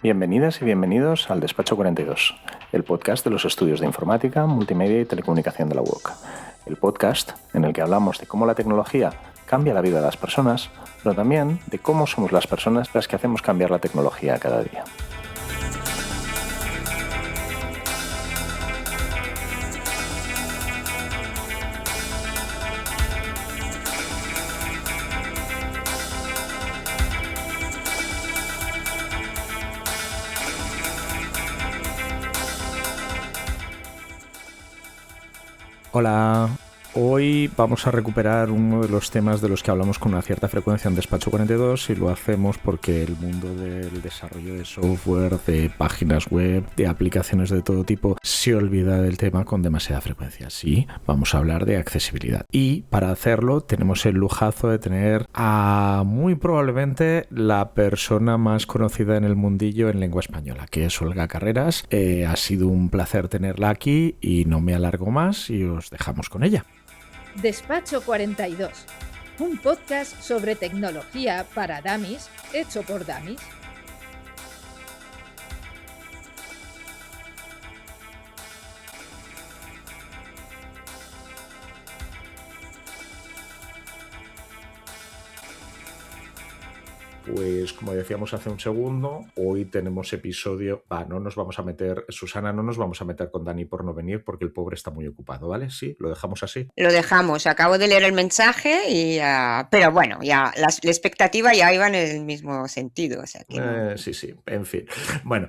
Bienvenidas y bienvenidos al Despacho 42, el podcast de los estudios de informática, multimedia y telecomunicación de la UOC. El podcast en el que hablamos de cómo la tecnología cambia la vida de las personas, pero también de cómo somos las personas las que hacemos cambiar la tecnología cada día. Hola, hoy vamos a recuperar uno de los temas de los que hablamos con una cierta frecuencia en Despacho 42 y lo hacemos porque el mundo del desarrollo de software, de páginas web, de aplicaciones de todo tipo, se olvida del tema con demasiada frecuencia. Sí, vamos a hablar de accesibilidad. Y para hacerlo tenemos el lujazo de tener a muy probablemente la persona más conocida en el mundillo en lengua española, que es Olga Carreras. Ha sido un placer tenerla aquí y no me alargo más y os dejamos con ella. Despacho 42, un podcast sobre tecnología para dummies, hecho por dummies. Pues como decíamos hace un segundo, hoy tenemos episodio. No nos vamos a meter, Susana, no nos vamos a meter con Dani por no venir porque el pobre está muy ocupado, ¿vale? Sí, lo dejamos así. Lo dejamos, acabo de leer el mensaje y pero bueno, ya la expectativa ya iba en el mismo sentido. O sea que no... Sí, en fin. Bueno,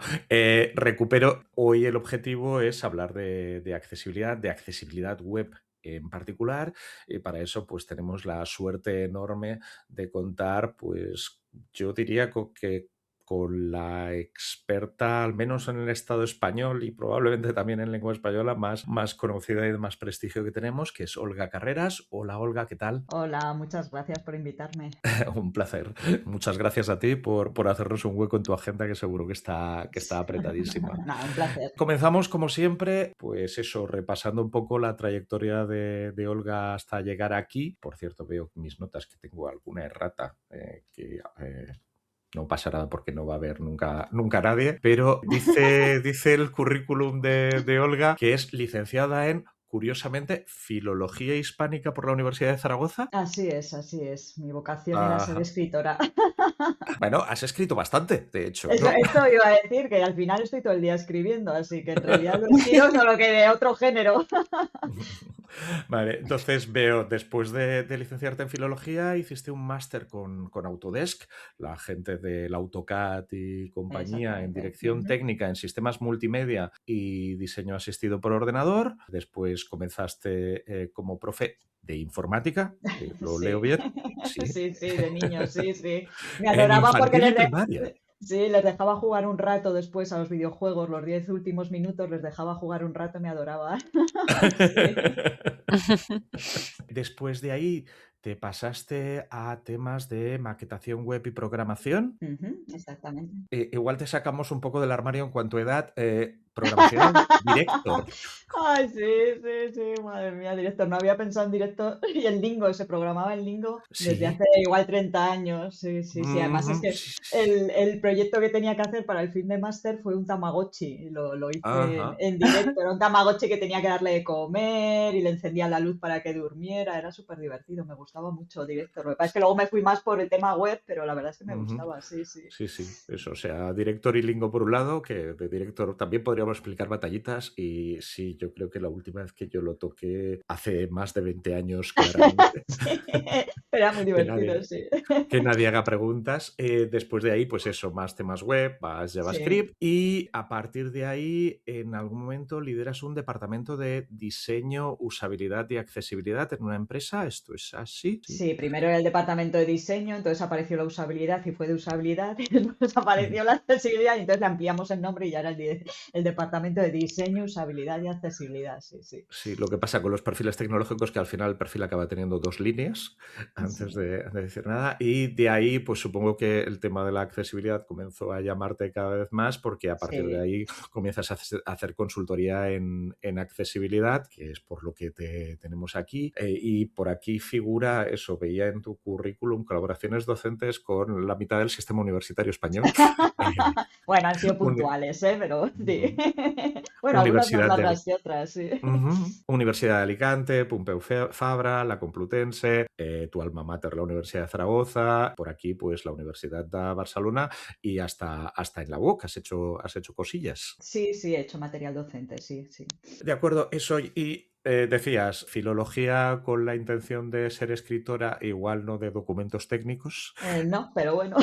recupero. Hoy el objetivo es hablar de accesibilidad web en particular, y para eso pues tenemos la suerte enorme de contar, pues yo diría que con la experta, al menos en el Estado español y probablemente también en lengua española, más conocida y de más prestigio que tenemos, que es Olga Carreras. Hola Olga, ¿qué tal? Hola, muchas gracias por invitarme. Un placer. Muchas gracias a ti por hacernos un hueco en tu agenda, que seguro que está apretadísima. No, un placer. Comenzamos, como siempre, pues eso, repasando un poco la trayectoria de Olga hasta llegar aquí. Por cierto, veo en mis notas que tengo alguna errata que... no pasa nada porque no va a haber nunca nadie, pero dice el currículum de Olga que es licenciada en, curiosamente, Filología Hispánica por la Universidad de Zaragoza. Así es. Mi vocación era ser escritora. Bueno, has escrito bastante, de hecho, ¿no? Esto iba a decir, que al final estoy todo el día escribiendo, así que en realidad lo he sido solo que de otro género. Vale, entonces veo, después de licenciarte en Filología, hiciste un máster con Autodesk, la gente del AutoCAD y compañía, en dirección técnica en sistemas multimedia y diseño asistido por ordenador. Después comenzaste como profe de informática, ¿lo leo bien? Sí, de niños, sí. Me adoraba porque les dejaba jugar un rato después a los videojuegos, los 10 últimos minutos les dejaba jugar un rato, me adoraba. Después de ahí te pasaste a temas de maquetación web y programación. Exactamente. Igual te sacamos un poco del armario en cuanto a edad. Programación Director. Ay, sí, madre mía, Director. No había pensado en Director y en Lingo, se programaba en Lingo desde hace igual 30 años. Sí. Además es que el proyecto que tenía que hacer para el fin de máster fue un Tamagotchi. Lo hice en Director. Era un Tamagotchi que tenía que darle de comer y le encendía la luz para que durmiera. Era súper divertido, me gustaba mucho Director. Lo que pasa es que luego me fui más por el tema web, pero la verdad es que me gustaba, sí. Sí, eso, o sea, Director y Lingo por un lado, que de Director también podríamos explicar batallitas, y sí, yo creo que la última vez que yo lo toqué hace más de 20 años, claramente. Era muy divertido, que nadie haga preguntas. Después de ahí, pues eso, más temas web, más JavaScript, y a partir de ahí, en algún momento lideras un departamento de diseño, usabilidad y accesibilidad en una empresa. ¿Esto es así? Sí, primero era el departamento de diseño, entonces apareció la usabilidad y fue de usabilidad, y después apareció la accesibilidad y entonces le ampliamos el nombre y ya era el departamento departamento de diseño, usabilidad y accesibilidad, sí, sí. Sí, lo que pasa con los perfiles tecnológicos es que al final el perfil acaba teniendo 2 líneas antes Sí. de decir nada, y de ahí pues supongo que el tema de la accesibilidad comenzó a llamarte cada vez más porque a partir de Sí. ahí comienzas a hacer consultoría en accesibilidad, que es por lo que te tenemos aquí, y por aquí figura eso, veía en tu currículum colaboraciones docentes con la mitad del sistema universitario español. Bueno, han sido Uni- puntuales, pero sí. Ujú. Bueno, algunas más Universidad de largas que otras, sí. Universidad de Alicante, Pompeu Fabra, la Complutense, tu alma mater, la Universidad de Zaragoza, por aquí pues la Universidad de Barcelona y hasta en la UOC has hecho cosillas. Sí, sí, he hecho material docente, sí, sí. De acuerdo, eso y decías, filología con la intención de ser escritora, igual no de documentos técnicos. No, pero bueno.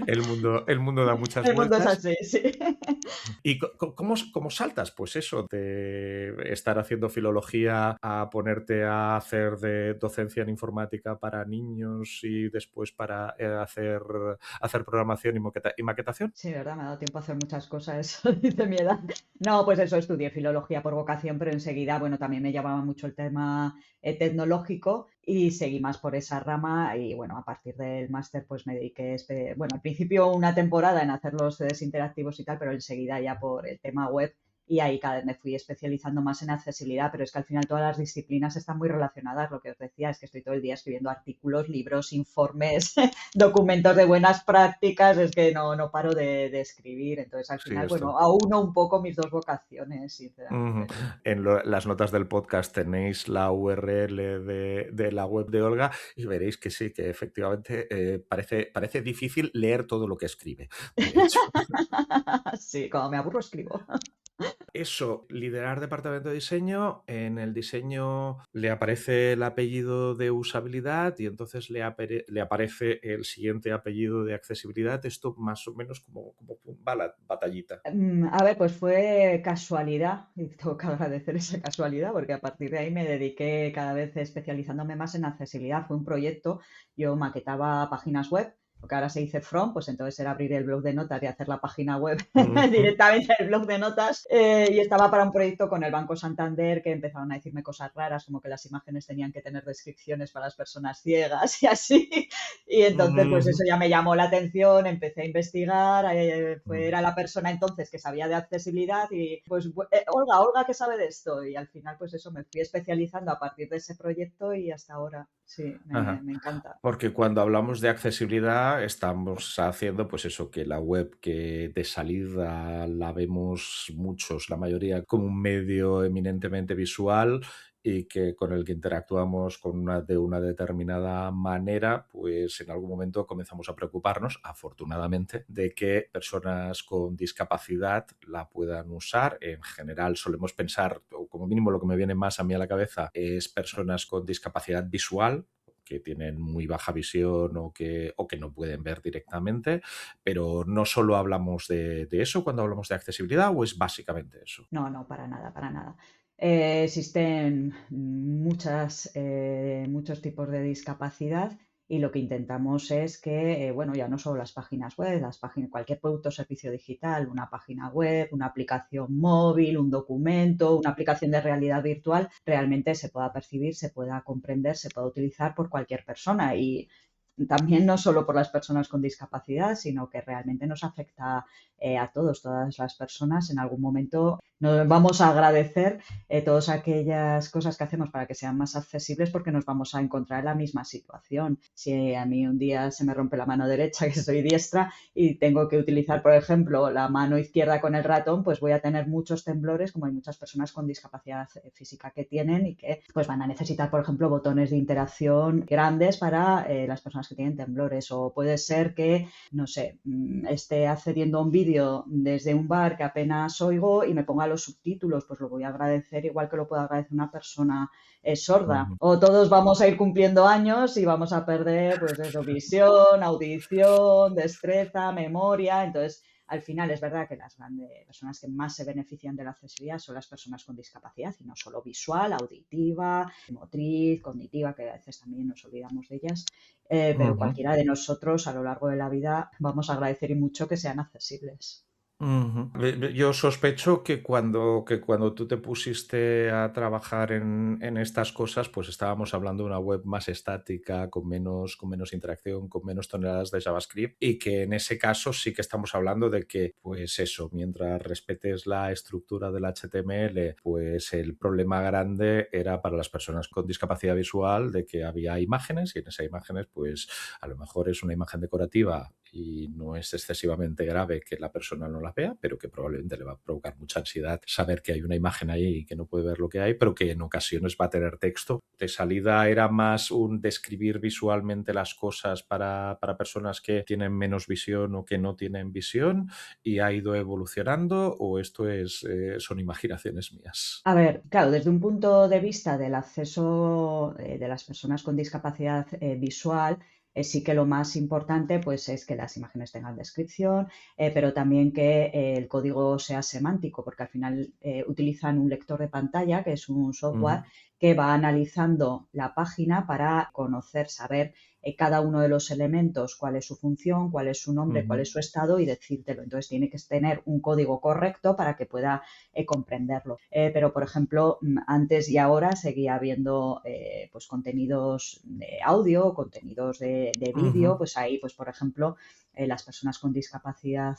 El mundo da muchas El mundo es vueltas. así, sí. ¿Y cómo saltas? Pues eso, de estar haciendo filología a ponerte a hacer de docencia en informática para niños y después para hacer programación y maquetación. Sí, verdad, me ha dado tiempo a hacer muchas cosas, eso dice mi edad. No, pues eso, estudié filología por vocación, pero enseguida, bueno, también me llamaba mucho el tema tecnológico y seguí más por esa rama y bueno, a partir del máster pues me dediqué, bueno, al principio una temporada en hacer los CDs interactivos y tal, pero enseguida ya por el tema web y ahí cada vez me fui especializando más en accesibilidad, pero es que al final todas las disciplinas están muy relacionadas. Lo que os decía es que estoy todo el día escribiendo artículos, libros, informes, documentos de buenas prácticas, es que no paro de escribir. Entonces al Sí, final, esto. bueno, auno un poco mis dos vocaciones, Ujú. sinceramente. En las notas del podcast tenéis la URL de la web de Olga y veréis que sí, que efectivamente parece difícil leer todo lo que escribe. De hecho, Sí, cuando me aburro escribo. eso, liderar departamento de diseño, en el diseño le aparece el apellido de usabilidad y entonces le aparece el siguiente apellido de accesibilidad. Esto más o menos como va la batallita. A ver, pues fue casualidad y tengo que agradecer esa casualidad porque a partir de ahí me dediqué cada vez especializándome más en accesibilidad. Fue un proyecto, yo maquetaba páginas web, lo que ahora se dice front, pues entonces era abrir el blog de notas y hacer la página web Ujú. directamente el blog de notas y estaba para un proyecto con el Banco Santander que empezaron a decirme cosas raras como que las imágenes tenían que tener descripciones para las personas ciegas y así. Y entonces, pues Ujú. eso ya me llamó la atención, empecé a investigar, Ujú. era la persona entonces que sabía de accesibilidad y pues, Olga, ¿qué sabe de esto? Y al final, pues eso, me fui especializando a partir de ese proyecto y hasta ahora, sí, Ajá. me encanta. Porque cuando hablamos de accesibilidad estamos haciendo pues eso, que la web que de salida la vemos muchos, la mayoría como un medio eminentemente visual y que con el que interactuamos de una determinada manera, pues en algún momento comenzamos a preocuparnos, afortunadamente, de que personas con discapacidad la puedan usar. En general solemos pensar, o como mínimo lo que me viene más a mí a la cabeza, es personas con discapacidad visual, que tienen muy baja visión o que no pueden ver directamente, pero no solo hablamos de eso cuando hablamos de accesibilidad, o es básicamente eso. No, no, para nada, para nada. Existen muchos tipos de discapacidad y lo que intentamos es que, bueno, ya no solo las páginas web, cualquier producto o servicio digital, una página web, una aplicación móvil, un documento, una aplicación de realidad virtual, realmente se pueda percibir, se pueda comprender, se pueda utilizar por cualquier persona y también no solo por las personas con discapacidad, sino que realmente nos afecta a todas las personas en algún momento. Nos vamos a agradecer todas aquellas cosas que hacemos para que sean más accesibles porque nos vamos a encontrar en la misma situación. Si a mí un día se me rompe la mano derecha, que soy diestra, y tengo que utilizar, por ejemplo, la mano izquierda con el ratón, pues voy a tener muchos temblores, como hay muchas personas con discapacidad física que tienen y que pues van a necesitar, por ejemplo, botones de interacción grandes para las personas que tienen temblores. O puede ser que, no sé, esté accediendo a un vídeo desde un bar que apenas oigo y me ponga los subtítulos, pues lo voy a agradecer igual que lo puede agradecer una persona sorda. Ujú. O todos vamos a ir cumpliendo años y vamos a perder, pues eso, visión, audición, destreza, memoria. Entonces, al final es verdad que las personas que más se benefician de la accesibilidad son las personas con discapacidad y no solo visual, auditiva, motriz, cognitiva, que a veces también nos olvidamos de ellas. Pero Ujú. cualquiera de nosotros a lo largo de la vida vamos a agradecer y mucho que sean accesibles. Yo sospecho que cuando tú te pusiste a trabajar en estas cosas, pues estábamos hablando de una web más estática, con menos interacción, con menos toneladas de JavaScript, y que en ese caso sí que estamos hablando de que, pues eso, mientras respetes la estructura del HTML, pues el problema grande era para las personas con discapacidad visual, de que había imágenes y en esas imágenes, pues a lo mejor es una imagen decorativa y no es excesivamente grave que la persona no la vea, pero que probablemente le va a provocar mucha ansiedad saber que hay una imagen ahí y que no puede ver lo que hay, pero que en ocasiones va a tener texto. De salida era más un describir visualmente las cosas para personas que tienen menos visión o que no tienen visión, y ha ido evolucionando, o esto son imaginaciones mías. A ver, claro, desde un punto de vista del acceso de las personas con discapacidad visual, sí que lo más importante pues, es que las imágenes tengan descripción, pero también que el código sea semántico, porque al final utilizan un lector de pantalla, que es un software que va analizando la página para conocer, saber cada uno de los elementos, cuál es su función, cuál es su nombre, cuál es su estado y decírtelo. Entonces tiene que tener un código correcto para que pueda comprenderlo. Pero, por ejemplo, antes y ahora seguía habiendo pues contenidos de audio, contenidos de vídeo, pues ahí, pues por ejemplo, las personas con discapacidad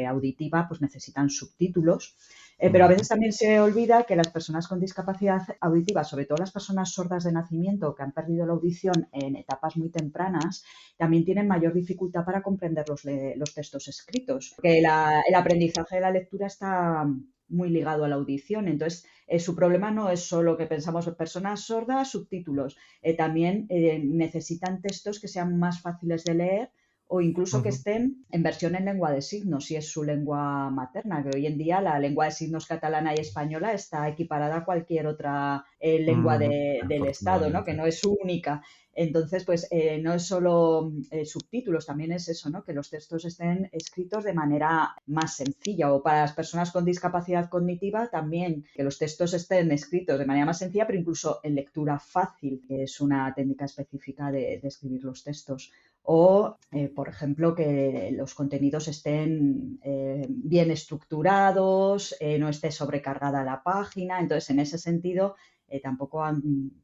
auditiva pues necesitan subtítulos. Pero a veces también se olvida que las personas con discapacidad auditiva, sobre todo las personas sordas de nacimiento que han perdido la audición en etapas muy tempranas, también tienen mayor dificultad para comprender los textos escritos. Porque el aprendizaje de la lectura está muy ligado a la audición. Entonces, su problema no es solo que pensamos en personas sordas, subtítulos. También necesitan textos que sean más fáciles de leer o incluso que estén en versión en lengua de signos, si es su lengua materna, que hoy en día la lengua de signos catalana y española está equiparada a cualquier otra lengua del Estado, ¿no? Que no es única. Entonces, pues no es solo subtítulos, también es eso, ¿no? Que los textos estén escritos de manera más sencilla, o para las personas con discapacidad cognitiva también que los textos estén escritos de manera más sencilla, pero incluso en lectura fácil, que es una técnica específica de escribir los textos. O, por ejemplo, que los contenidos estén bien estructurados, no esté sobrecargada la página. Entonces, en ese sentido, tampoco han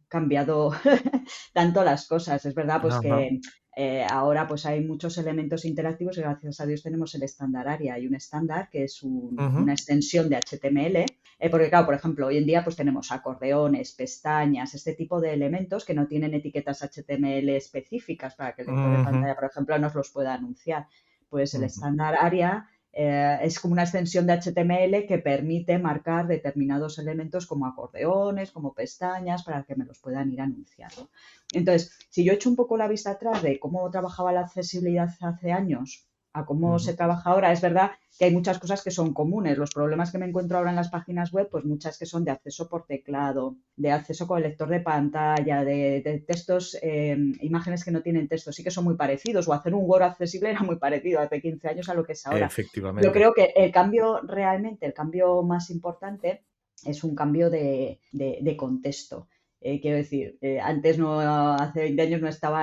cambiado tanto las cosas. Es verdad pues que ahora pues hay muchos elementos interactivos y gracias a Dios tenemos el estándar ARIA. Hay un estándar que es una extensión de HTML, porque claro, por ejemplo, hoy en día pues tenemos acordeones, pestañas, este tipo de elementos que no tienen etiquetas HTML específicas para que el lector de pantalla, por ejemplo, nos los pueda anunciar. Pues el estándar ARIA es como una extensión de HTML que permite marcar determinados elementos como acordeones, como pestañas, para que me los puedan ir anunciando. Entonces, si yo echo un poco la vista atrás de cómo trabajaba la accesibilidad hace años a cómo se trabaja ahora, es verdad que hay muchas cosas que son comunes. Los problemas que me encuentro ahora en las páginas web, pues muchas que son de acceso por teclado, de acceso con el lector de pantalla, de textos, imágenes que no tienen texto, sí que son muy parecidos. O hacer un Word accesible era muy parecido hace 15 años a lo que es ahora. Efectivamente. Yo creo que el cambio más importante es un cambio de contexto. Quiero decir, antes hace 20 años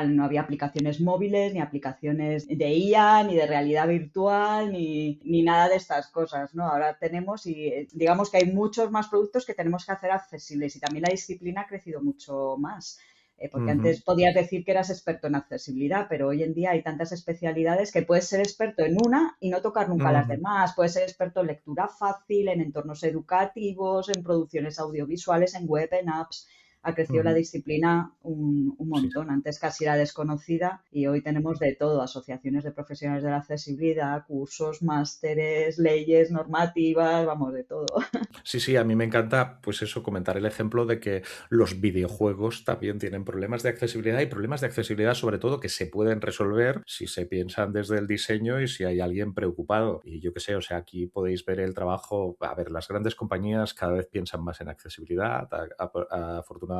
no había aplicaciones móviles, ni aplicaciones de IA, ni de realidad virtual, ni nada de estas cosas, ¿no? Ahora tenemos y digamos que hay muchos más productos que tenemos que hacer accesibles y también la disciplina ha crecido mucho más. Porque antes podías decir que eras experto en accesibilidad, pero hoy en día hay tantas especialidades que puedes ser experto en una y no tocar nunca las demás. Puedes ser experto en lectura fácil, en entornos educativos, en producciones audiovisuales, en web, en apps. Ha crecido la disciplina un montón. Antes casi era desconocida y hoy tenemos de todo, asociaciones de profesionales de la accesibilidad, cursos, másteres, leyes, normativas, vamos, de todo. Sí, a mí me encanta, pues eso, comentar el ejemplo de que los videojuegos también tienen problemas de accesibilidad, y problemas de accesibilidad sobre todo que se pueden resolver si se piensan desde el diseño y si hay alguien preocupado. Y yo qué sé, o sea, aquí podéis ver el trabajo. A ver, las grandes compañías cada vez piensan más en accesibilidad, afortunadamente,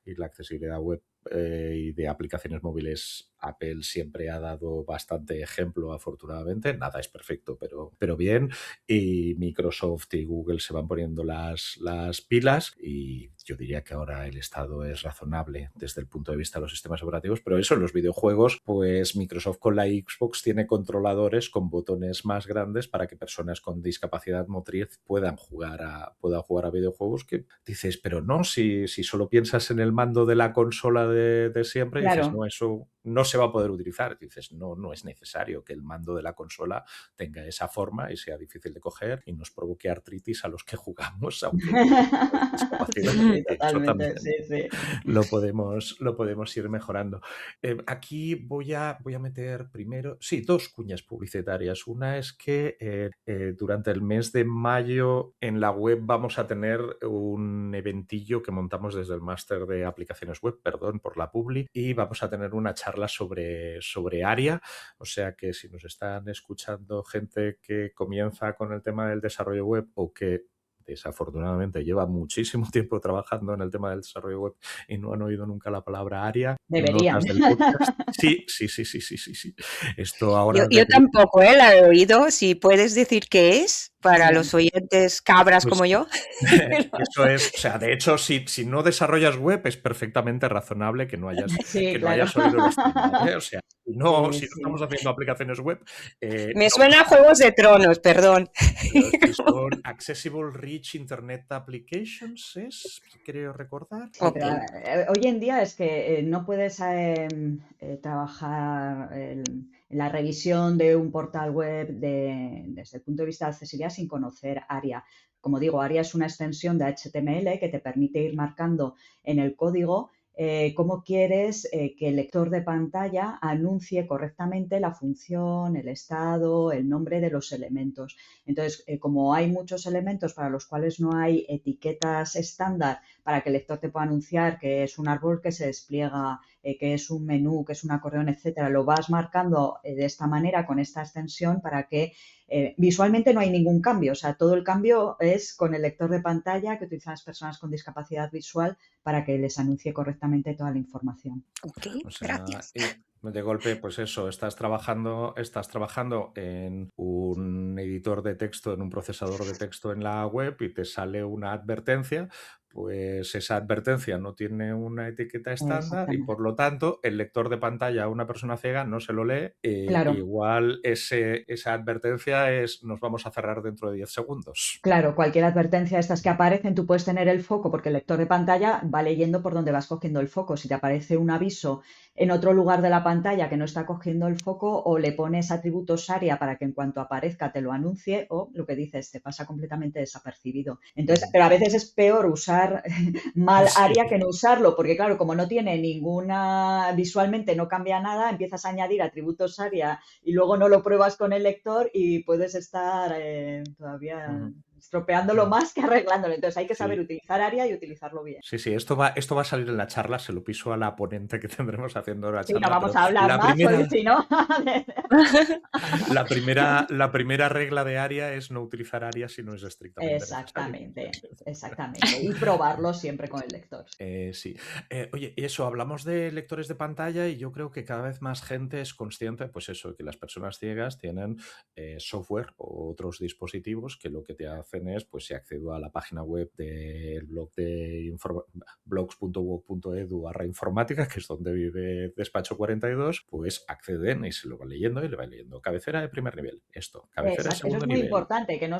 y la accesibilidad web y de aplicaciones móviles Apple siempre ha dado bastante ejemplo, afortunadamente. Nada es perfecto, pero bien. Y Microsoft y Google se van poniendo las pilas, y yo diría que ahora el estado es razonable desde el punto de vista de los sistemas operativos, pero eso, en los videojuegos, pues Microsoft con la Xbox tiene controladores con botones más grandes para que personas con discapacidad motriz puedan jugar a videojuegos, que dices, pero no, si solo piensas en el mando de la consola de siempre, Claro. dices, no, eso no se va a poder utilizar. Dices, no es necesario que el mando de la consola tenga esa forma y sea difícil de coger y nos provoque artritis a los que jugamos, aunque discapacidad. Sí, Eso totalmente, también sí. lo podemos ir mejorando. Aquí voy a meter primero, sí, 2 cuñas publicitarias. Una es que durante el mes de mayo en la web vamos a tener un eventillo que montamos desde el máster de aplicaciones web, perdón por la publi, y vamos a tener una charla sobre ARIA. O sea que si nos están escuchando gente que comienza con el tema del desarrollo web o que desafortunadamente lleva muchísimo tiempo trabajando en el tema del desarrollo web y no han oído nunca la palabra ARIA, Deberían. notas del podcast. Sí. Esto ahora Yo tampoco la he oído. Si puedes decir qué es para los oyentes cabras como yo. Eso es, o sea, de hecho, si no desarrollas web, es perfectamente razonable que no hayas oído los temas, ¿eh? O sea, si no estamos haciendo aplicaciones web. Me suena a Juegos de Tronos, perdón. Son Accessible Rich Internet Applications, creo recordar. Sí, pero, hoy en día es que no puedes trabajar en la revisión de un portal web desde el punto de vista de accesibilidad sin conocer ARIA. Como digo, ARIA es una extensión de HTML que te permite ir marcando en el código cómo quieres que el lector de pantalla anuncie correctamente la función, el estado, el nombre de los elementos. Entonces, como hay muchos elementos para los cuales no hay etiquetas estándar para que el lector te pueda anunciar que es un árbol que se despliega, que es un menú, que es un acordeón, etcétera, lo vas marcando de esta manera con esta extensión para que visualmente no hay ningún cambio. O sea, todo el cambio es con el lector de pantalla que utilizan las personas con discapacidad visual para que les anuncie correctamente toda la información. Ok, O sea, gracias. De golpe, pues eso, estás trabajando en un editor de texto, en un procesador de texto en la web y te sale una advertencia. Pues esa advertencia no tiene una etiqueta estándar y por lo tanto el lector de pantalla a una persona ciega no se lo lee. Claro. Igual esa advertencia es nos vamos a cerrar dentro de 10 segundos. Claro, cualquier advertencia de estas que aparecen, tú puedes tener el foco porque el lector de pantalla va leyendo por donde vas cogiendo el foco. Si te aparece un aviso en otro lugar de la pantalla que no está cogiendo el foco, o le pones atributos ARIA para que en cuanto aparezca te lo anuncie, o lo que dices, te pasa completamente desapercibido. Entonces, pero a veces es peor usar mal ARIA que no usarlo, porque claro, como no tiene visualmente no cambia nada, empiezas a añadir atributos ARIA y luego no lo pruebas con el lector y puedes estar todavía estropeándolo más que arreglándolo. Entonces hay que saber utilizar ARIA y utilizarlo bien. Sí, esto va a salir en la charla, se lo piso a la ponente que tendremos haciendo la charla. Sí, no vamos a hablar más, porque si no... La primera regla de ARIA es no utilizar ARIA si no es estrictamente necesario. Exactamente. Y probarlo siempre con el lector. Sí. Oye, eso, hablamos de lectores de pantalla y yo creo que cada vez más gente es consciente, pues eso, que las personas ciegas tienen software o otros dispositivos que lo que te hacen es, pues si accedo a la página web del blog de blogs.wog.edu/informática, que es donde vive Despacho 42, pues acceden y se lo va leyendo y le va leyendo. Cabecera de primer nivel, cabecera de segundo nivel. Eso es muy importante, que no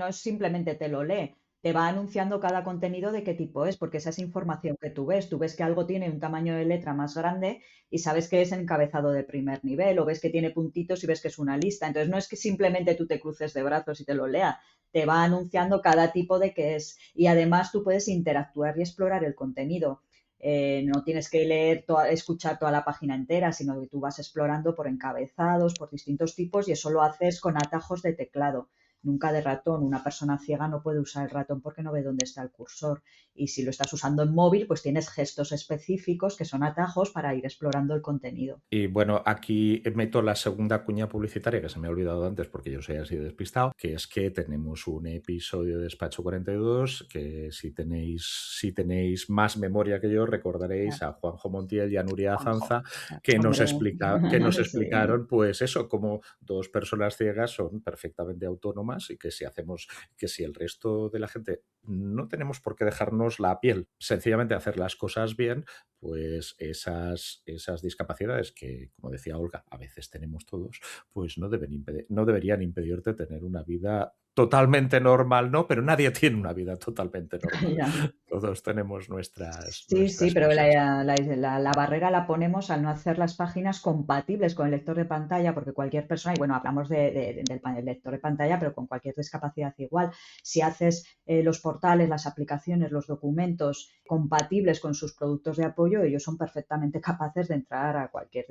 es simplemente te lo lee, te va anunciando cada contenido de qué tipo es, porque esa es información que tú ves que algo tiene un tamaño de letra más grande y sabes que es encabezado de primer nivel, o ves que tiene puntitos y ves que es una lista. Entonces no es que simplemente tú te cruces de brazos y te lo leas, te va anunciando cada tipo de qué es, y además tú puedes interactuar y explorar el contenido. No tienes que escuchar toda la página entera, sino que tú vas explorando por encabezados, por distintos tipos, y eso lo haces con atajos de teclado. nunca de ratón. Una persona ciega no puede usar el ratón porque no ve dónde está el cursor. Y si lo estás usando en móvil, pues tienes gestos específicos que son atajos para ir explorando el contenido. Y bueno, aquí meto la segunda cuña publicitaria que se me ha olvidado antes porque yo soy así despistado, que es que tenemos un episodio de Despacho 42 que si tenéis más memoria que yo recordaréis a Juanjo Montiel y a Nuria Azanza que nos explicaron pues eso, como dos personas ciegas son perfectamente autónomas y que si el resto de la gente no tenemos por qué dejarnos la piel, sencillamente hacer las cosas bien, pues esas discapacidades que, como decía Olga, a veces tenemos todos, pues no deberían impedirte tener una vida totalmente normal, ¿no? Pero nadie tiene una vida totalmente normal. Todos tenemos nuestras Sí, pero cosas. la barrera la ponemos al no hacer las páginas compatibles con el lector de pantalla, porque cualquier persona, y bueno, hablamos del lector de pantalla, pero con cualquier discapacidad igual, si haces los portales, las aplicaciones, los documentos compatibles con sus productos de apoyo, ellos son perfectamente capaces de entrar a cualquier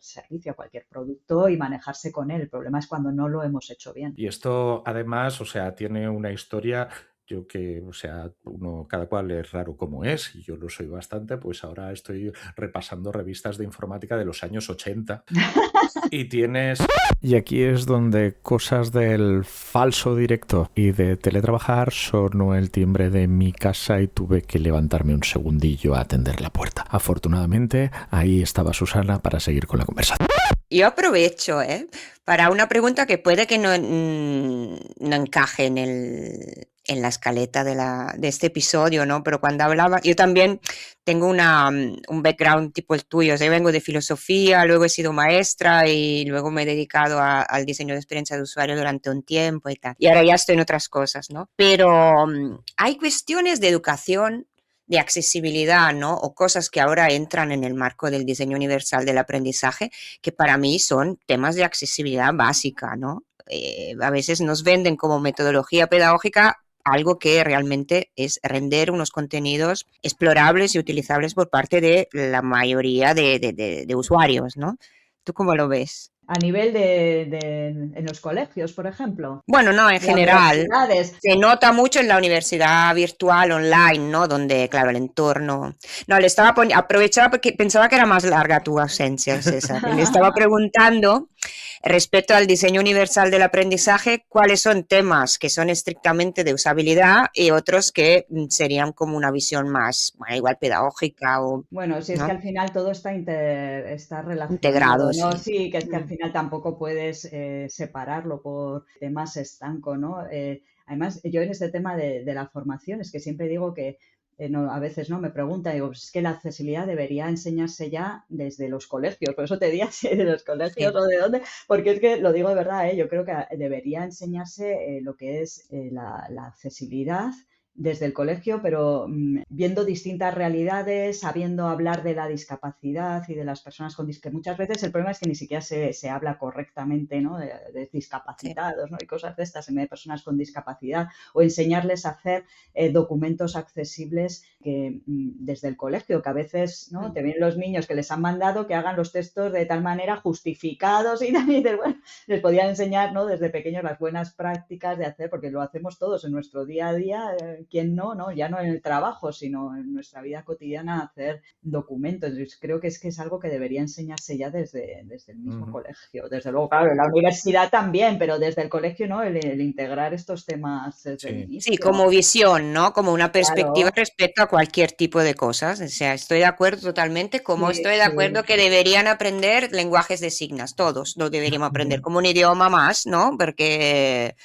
servicio, a cualquier producto y manejarse con él. El problema es cuando no lo hemos hecho bien. Y esto, además, o sea, tiene una historia. Yo que, o sea, cada cual es raro como es, y yo lo soy bastante, pues ahora estoy repasando revistas de informática de los años 80 y tienes... Y aquí es donde cosas del falso directo y de teletrabajar sonó el timbre de mi casa y tuve que levantarme un segundillo a atender la puerta. Afortunadamente, ahí estaba Susana para seguir con la conversación. Yo aprovecho para una pregunta que puede que no encaje en la escaleta de este episodio, ¿no? Pero cuando hablaba, yo también tengo un background tipo el tuyo, o sea, yo vengo de filosofía, luego he sido maestra y luego me he dedicado al diseño de experiencia de usuario durante un tiempo y tal. Y ahora ya estoy en otras cosas, ¿no? Pero hay cuestiones de educación, de accesibilidad, ¿no? O cosas que ahora entran en el marco del diseño universal del aprendizaje, que para mí son temas de accesibilidad básica, ¿no? A veces nos venden como metodología pedagógica algo que realmente es render unos contenidos explorables y utilizables por parte de la mayoría de usuarios, ¿no? ¿Tú cómo lo ves? A nivel en los colegios, por ejemplo. Bueno, no, en general. Se nota mucho en la universidad virtual online, ¿no? Donde, claro, el entorno... No, aprovechaba porque pensaba que era más larga tu ausencia, César. Le estaba preguntando respecto al diseño universal del aprendizaje, cuáles son temas que son estrictamente de usabilidad y otros que serían como una visión más, bueno, igual pedagógica o... Bueno, si es, ¿no?, que al final todo está relacionado, integrado, ¿no? Sí. Sí, que es que al final tampoco puedes separarlo por temas estanco, ¿no? Además, yo en este tema de la formación es que siempre digo que a veces no me preguntan, digo, pues es que la accesibilidad debería enseñarse ya desde los colegios, por eso te diría si de los colegios o de dónde, porque es que lo digo de verdad, yo creo que debería enseñarse lo que es la accesibilidad desde el colegio, pero viendo distintas realidades, sabiendo hablar de la discapacidad y de las personas con discapacidad, que muchas veces el problema es que ni siquiera se habla correctamente, ¿no?, de discapacitados, ¿no?, y cosas de estas en vez de personas con discapacidad, o enseñarles a hacer documentos accesibles que desde el colegio, que a veces, ¿no?, te vienen los niños que les han mandado que hagan los textos de tal manera justificados y también bueno, les podían enseñar, ¿no?, desde pequeños las buenas prácticas de hacer, porque lo hacemos todos en nuestro día a día, ¿quién no? Ya no en el trabajo, sino en nuestra vida cotidiana, hacer documentos. Yo creo que es algo que debería enseñarse ya desde el mismo colegio. Desde luego, claro, en la universidad también, pero desde el colegio, ¿no? El integrar estos temas desde el inicio. Sí, como visión, ¿no? Como una perspectiva respecto a cualquier tipo de cosas. O sea, estoy de acuerdo totalmente, como estoy de acuerdo que deberían aprender lenguajes de signos, todos lo deberíamos aprender como un idioma más, ¿no? Porque...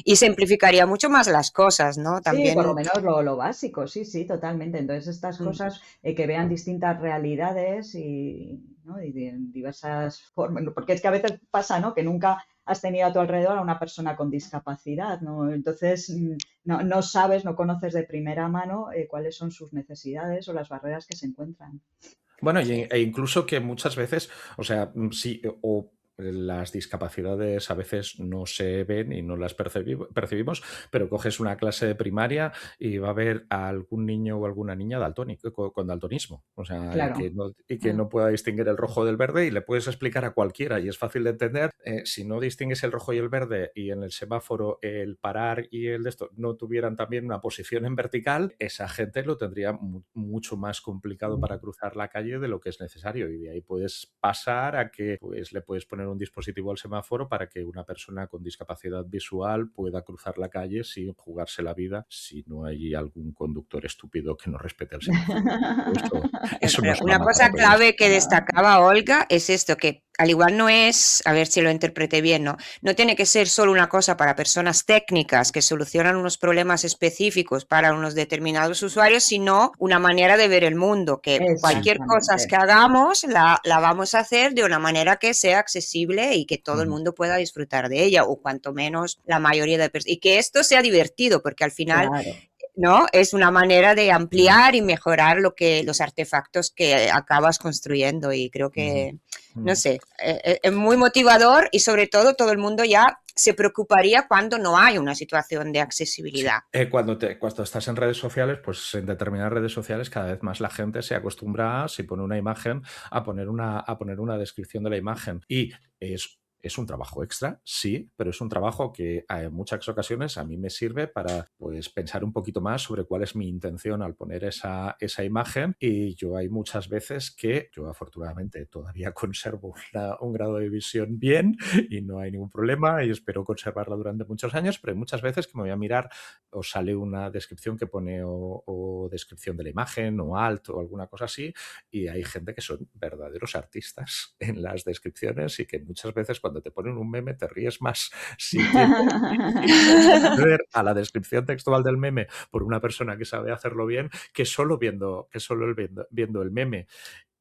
Y simplificaría mucho más las cosas, ¿no? También... Sí, por lo menos lo básico, sí, totalmente. Entonces, estas cosas que vean distintas realidades ¿no?, y de diversas formas, porque es que a veces pasa, ¿no?, que nunca has tenido a tu alrededor a una persona con discapacidad, ¿no? Entonces, no sabes, no conoces de primera mano cuáles son sus necesidades o las barreras que se encuentran. Bueno, e incluso que muchas veces, o sea, sí, o las discapacidades a veces no se ven y no las percibimos, pero coges una clase de primaria y va a haber a algún niño o alguna niña con daltonismo, o sea, Claro. y que no pueda distinguir el rojo del verde, y le puedes explicar a cualquiera y es fácil de entender. Si no distingues el rojo y el verde y en el semáforo el parar y el de esto no tuvieran también una posición en vertical, esa gente lo tendría mucho más complicado para cruzar la calle de lo que es necesario, y de ahí puedes pasar a que pues le puedes poner un dispositivo al semáforo para que una persona con discapacidad visual pueda cruzar la calle sin jugarse la vida si no hay algún conductor estúpido que no respete el semáforo. Eso no Pero es una una cosa maravilla. clave que destacaba Olga es esto, que al igual no es, a ver si lo interpreté bien, ¿no? No tiene que ser solo una cosa para personas técnicas que solucionan unos problemas específicos para unos determinados usuarios, sino una manera de ver el mundo, que cualquier cosa Exactamente. que hagamos la vamos a hacer de una manera que sea accesible y que todo el mundo pueda disfrutar de ella, o cuanto menos la mayoría de personas. Y que esto sea divertido, porque al final Claro. ¿no? Es una manera de ampliar y mejorar los artefactos que acabas construyendo, y creo que, no sé, es muy motivador, y sobre todo el mundo ya se preocuparía cuando no hay una situación de accesibilidad. Sí. Cuando estás en redes sociales, pues en determinadas redes sociales cada vez más la gente se acostumbra, si pone una imagen, a poner una descripción de la imagen. Y es un trabajo extra, sí, pero es un trabajo que en muchas ocasiones a mí me sirve para pues, pensar un poquito más sobre cuál es mi intención al poner esa imagen. Y yo hay muchas veces que yo afortunadamente todavía conservo un grado de visión bien y no hay ningún problema, y espero conservarla durante muchos años, pero hay muchas veces que me voy a mirar o sale una descripción que pone o descripción de la imagen o alt o alguna cosa así, y hay gente que son verdaderos artistas en las descripciones y que muchas veces cuando te ponen un meme te ríes más si tienes que ver a la descripción textual del meme por una persona que sabe hacerlo bien que solo viendo el meme.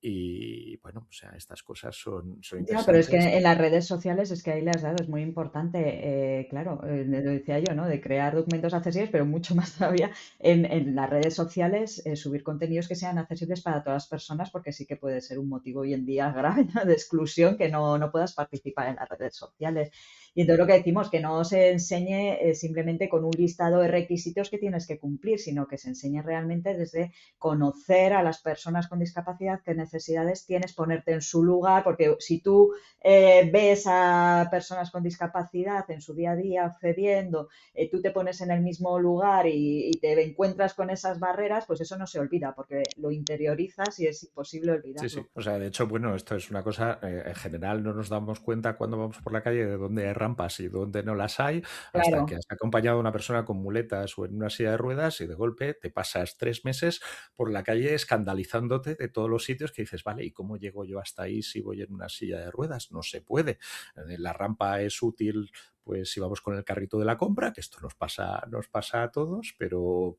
Y bueno, o sea, estas cosas son Ya, pero es que interesantes. en las redes sociales es que ahí le has dado, es muy importante, claro, lo decía yo, ¿no? De crear documentos accesibles, pero mucho más todavía en las redes sociales, subir contenidos que sean accesibles para todas las personas, porque sí que puede ser un motivo hoy en día grave, ¿no? De exclusión que no puedas participar en las redes sociales. Y entonces lo que decimos, que no se enseñe simplemente con un listado de requisitos que tienes que cumplir, sino que se enseñe realmente desde conocer a las personas con discapacidad, qué necesidades tienes, ponerte en su lugar, porque si tú ves a personas con discapacidad en su día a día accediendo, tú te pones en el mismo lugar y te encuentras con esas barreras, pues eso no se olvida, porque lo interiorizas y es imposible Sí, sí. olvidarlo. O sea, de hecho, bueno, esto es una cosa, en general no nos damos cuenta cuando vamos por la calle de dónde hay rampas y dónde no las hay, hasta que Claro. has acompañado a una persona con muletas o en una silla de ruedas y de golpe te pasas 3 meses por la calle escandalizándote de todos los sitios que dices, vale, ¿y cómo llego yo hasta ahí si voy en una silla de ruedas? No se puede. La rampa es útil pues si vamos con el carrito de la compra, que esto nos pasa a todos, pero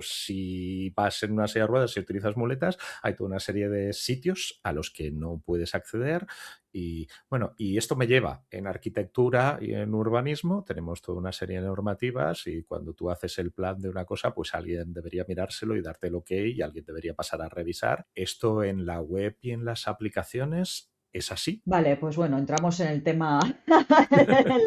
si vas en una silla de ruedas y utilizas muletas, hay toda una serie de sitios a los que no puedes acceder. Y bueno, y esto me lleva en arquitectura y en urbanismo, tenemos toda una serie de normativas, y cuando tú haces el plan de una cosa, pues alguien debería mirárselo y darte el ok, y alguien debería pasar a revisar. Esto en la web y en las aplicaciones es así. Vale, pues bueno, entramos en el tema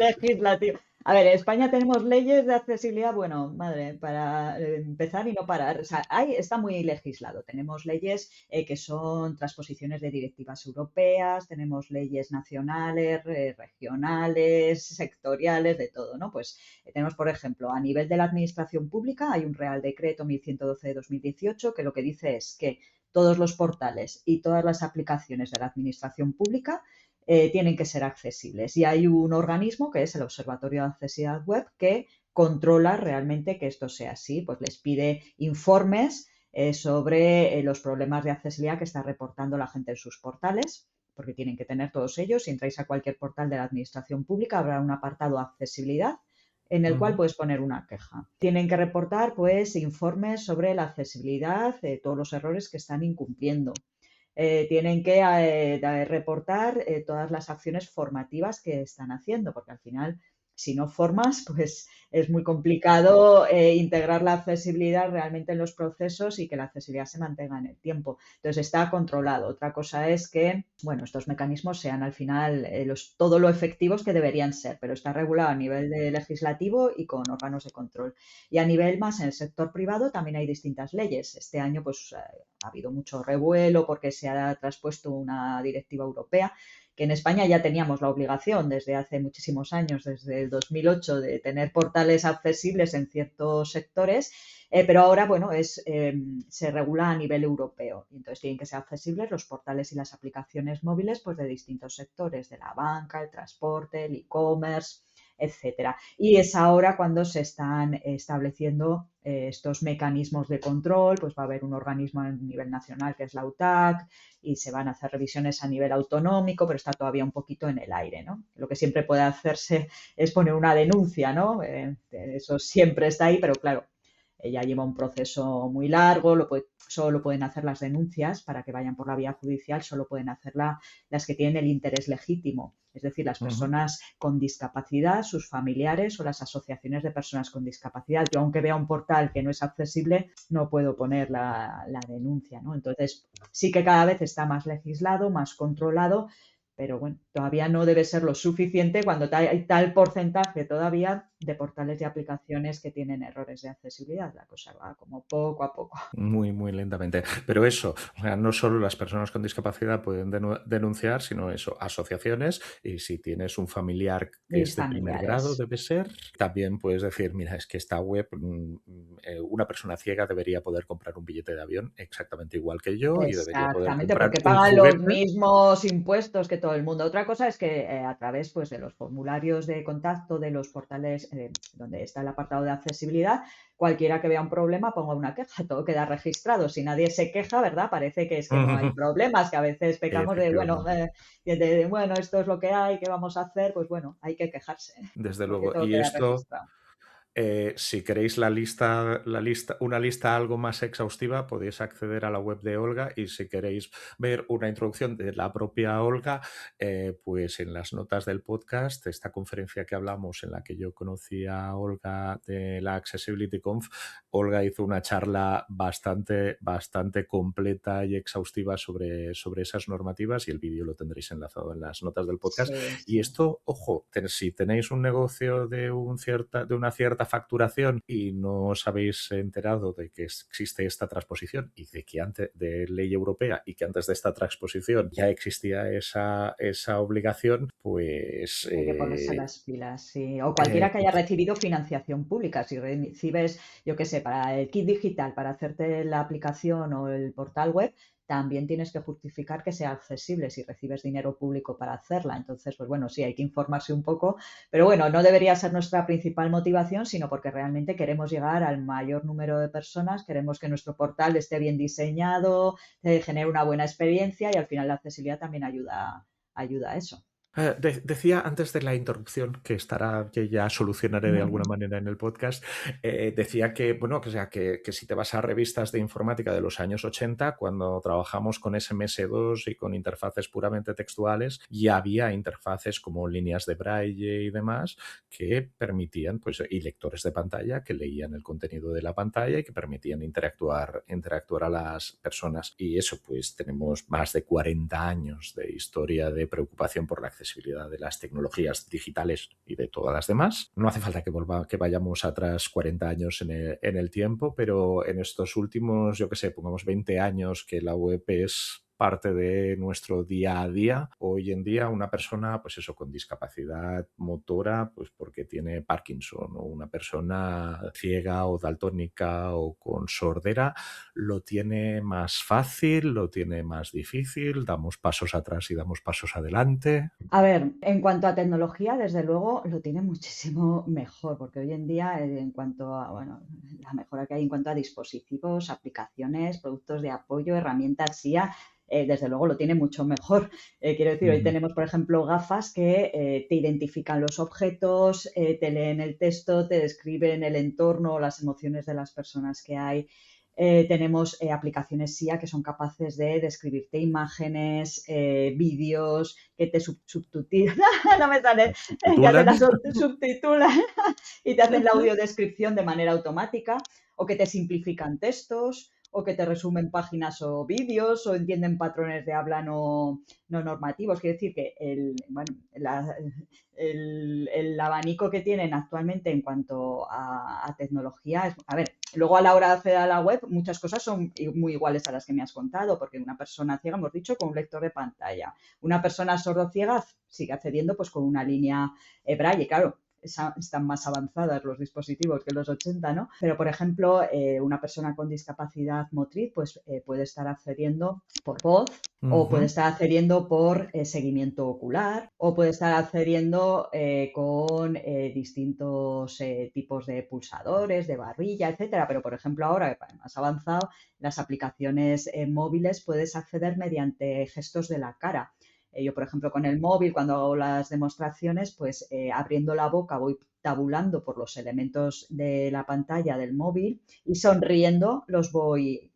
legislativo. A ver, en España tenemos leyes de accesibilidad, bueno, madre, para empezar y no parar. O sea, está muy legislado. Tenemos leyes que son transposiciones de directivas europeas, tenemos leyes nacionales, regionales, sectoriales, de todo, ¿no? Pues tenemos, por ejemplo, a nivel de la administración pública, hay un Real Decreto 1112 de 2018 que lo que dice es que todos los portales y todas las aplicaciones de la administración pública tienen que ser accesibles. Y hay un organismo que es el Observatorio de Accesibilidad Web que controla realmente que esto sea así, pues les pide informes sobre los problemas de accesibilidad que está reportando la gente en sus portales, porque tienen que tener todos ellos. Si entráis a cualquier portal de la administración pública, habrá un apartado de accesibilidad en el cual puedes poner una queja. Tienen que reportar pues informes sobre la accesibilidad, todos los errores que están incumpliendo. Tienen que reportar todas las acciones formativas que están haciendo, porque al final, si no formas, pues es muy complicado integrar la accesibilidad realmente en los procesos y que la accesibilidad se mantenga en el tiempo. Entonces está controlado. Otra cosa es que, bueno, estos mecanismos sean al final todo lo efectivos que deberían ser, pero está regulado a nivel de legislativo y con órganos de control. Y a nivel más en el sector privado también hay distintas leyes. Este año pues ha habido mucho revuelo porque se ha traspuesto una directiva europea que en España ya teníamos la obligación desde hace muchísimos años, desde el 2008, de tener portales accesibles en ciertos sectores, pero ahora, bueno, se regula a nivel europeo. Y entonces tienen que ser accesibles los portales y las aplicaciones móviles pues, de distintos sectores, de la banca, el transporte, el e-commerce, etcétera. Y es ahora cuando se están estableciendo estos mecanismos de control, pues va a haber un organismo a nivel nacional que es la UTAC y se van a hacer revisiones a nivel autonómico, pero está todavía un poquito en el aire, ¿no? Lo que siempre puede hacerse es poner una denuncia, ¿no? Eso siempre está ahí, pero claro, ya lleva un proceso muy largo, solo lo pueden hacer las denuncias para que vayan por la vía judicial, solo pueden hacerla las que tienen el interés legítimo, es decir, las personas con discapacidad, sus familiares o las asociaciones de personas con discapacidad. Yo, aunque vea un portal que no es accesible, no puedo poner la denuncia, ¿no? Entonces, sí que cada vez está más legislado, más controlado, pero bueno, todavía no debe ser lo suficiente cuando hay tal porcentaje todavía de portales y aplicaciones que tienen errores de accesibilidad. La cosa va como poco a poco. Muy, muy lentamente. Pero eso, o sea, no solo las personas con discapacidad pueden denunciar, sino eso, asociaciones, y si tienes un familiar que es de primer grado, debe ser, también puedes decir, mira, es que esta web, una persona ciega debería poder comprar un billete de avión exactamente igual que yo y debería poder comprar porque un pagan juguete. los mismos impuestos que todo el mundo. Otra cosa es que a través pues, de los formularios de contacto de los portales donde está el apartado de accesibilidad, cualquiera que vea un problema ponga una queja, todo queda registrado. Si nadie se queja, ¿verdad? Parece que es que no hay problemas, que a veces pecamos de, bueno, esto es lo que hay, ¿qué vamos a hacer? Pues bueno, hay que quejarse. Desde luego. Y esto... registrado. Si queréis una lista algo más exhaustiva, podéis acceder a la web de Olga, y si queréis ver una introducción de la propia Olga, pues en las notas del podcast, esta conferencia que hablamos en la que yo conocí a Olga de la Accessibility Conf, Olga hizo una charla bastante completa y exhaustiva sobre esas normativas, y el vídeo lo tendréis enlazado en las notas del podcast. Sí. Y esto, ojo, si tenéis un negocio de una cierta facturación y no os habéis enterado de que existe esta transposición y de que antes de ley europea y que antes de esta transposición ya existía esa obligación, pues... Hay que ponerse las pilas, sí. O cualquiera que haya recibido financiación pública. Si recibes, yo qué sé, para el kit digital, para hacerte la aplicación o el portal web, también tienes que justificar que sea accesible si recibes dinero público para hacerla. Entonces, pues bueno, sí, hay que informarse un poco, pero bueno, no debería ser nuestra principal motivación, sino porque realmente queremos llegar al mayor número de personas, queremos que nuestro portal esté bien diseñado, genere una buena experiencia y al final la accesibilidad también ayuda a eso. Decía antes de la interrupción, que ya solucionaré de alguna manera en el podcast, decía que, bueno, que si te vas a revistas de informática de los años 80, cuando trabajamos con SMS2 y con interfaces puramente textuales, ya había interfaces como líneas de braille y demás que permitían, pues, y lectores de pantalla que leían el contenido de la pantalla y que permitían interactuar a las personas. Y eso, pues, tenemos más de 40 años de historia de preocupación por la accesibilidad de las tecnologías digitales y de todas las demás. No hace falta que vayamos atrás 40 años en el tiempo, pero en estos últimos, yo que sé, pongamos 20 años que la web es parte de nuestro día a día. Hoy en día una persona, pues eso, con discapacidad motora, pues porque tiene Parkinson, o una persona ciega o daltónica o con sordera, lo tiene más fácil, lo tiene más difícil, damos pasos atrás y damos pasos adelante. A ver, en cuanto a tecnología, desde luego lo tiene muchísimo mejor, porque hoy en día, en cuanto a, bueno, la mejora que hay en cuanto a dispositivos, aplicaciones, productos de apoyo, herramientas IA, desde luego lo tiene mucho mejor. Quiero decir, hoy tenemos, por ejemplo, gafas que te identifican los objetos, te leen el texto, te describen el entorno, las emociones de las personas que hay. Tenemos aplicaciones SIA que son capaces de describirte imágenes, vídeos, que te subtitulan, no me sale, que te las subtitulan y te hacen la audiodescripción de manera automática, o que te simplifican textos, o que te resumen páginas o vídeos, o entienden patrones de habla no normativos. Quiere decir que el abanico que tienen actualmente en cuanto a tecnología es, a ver, luego a la hora de acceder a la web muchas cosas son muy iguales a las que me has contado, porque una persona ciega, hemos dicho, con un lector de pantalla, una persona sordociega sigue accediendo pues con una línea braille, claro. Están más avanzadas los dispositivos que los 80, ¿no? Pero, por ejemplo, una persona con discapacidad motriz pues puede estar accediendo por voz, o puede estar accediendo por seguimiento ocular, o puede estar accediendo con distintos tipos de pulsadores, de barrilla, etcétera. Pero, por ejemplo, ahora que más avanzado, las aplicaciones móviles puedes acceder mediante gestos de la cara. Yo, por ejemplo, con el móvil, cuando hago las demostraciones, pues abriendo la boca voy tabulando por los elementos de la pantalla del móvil y sonriendo los voy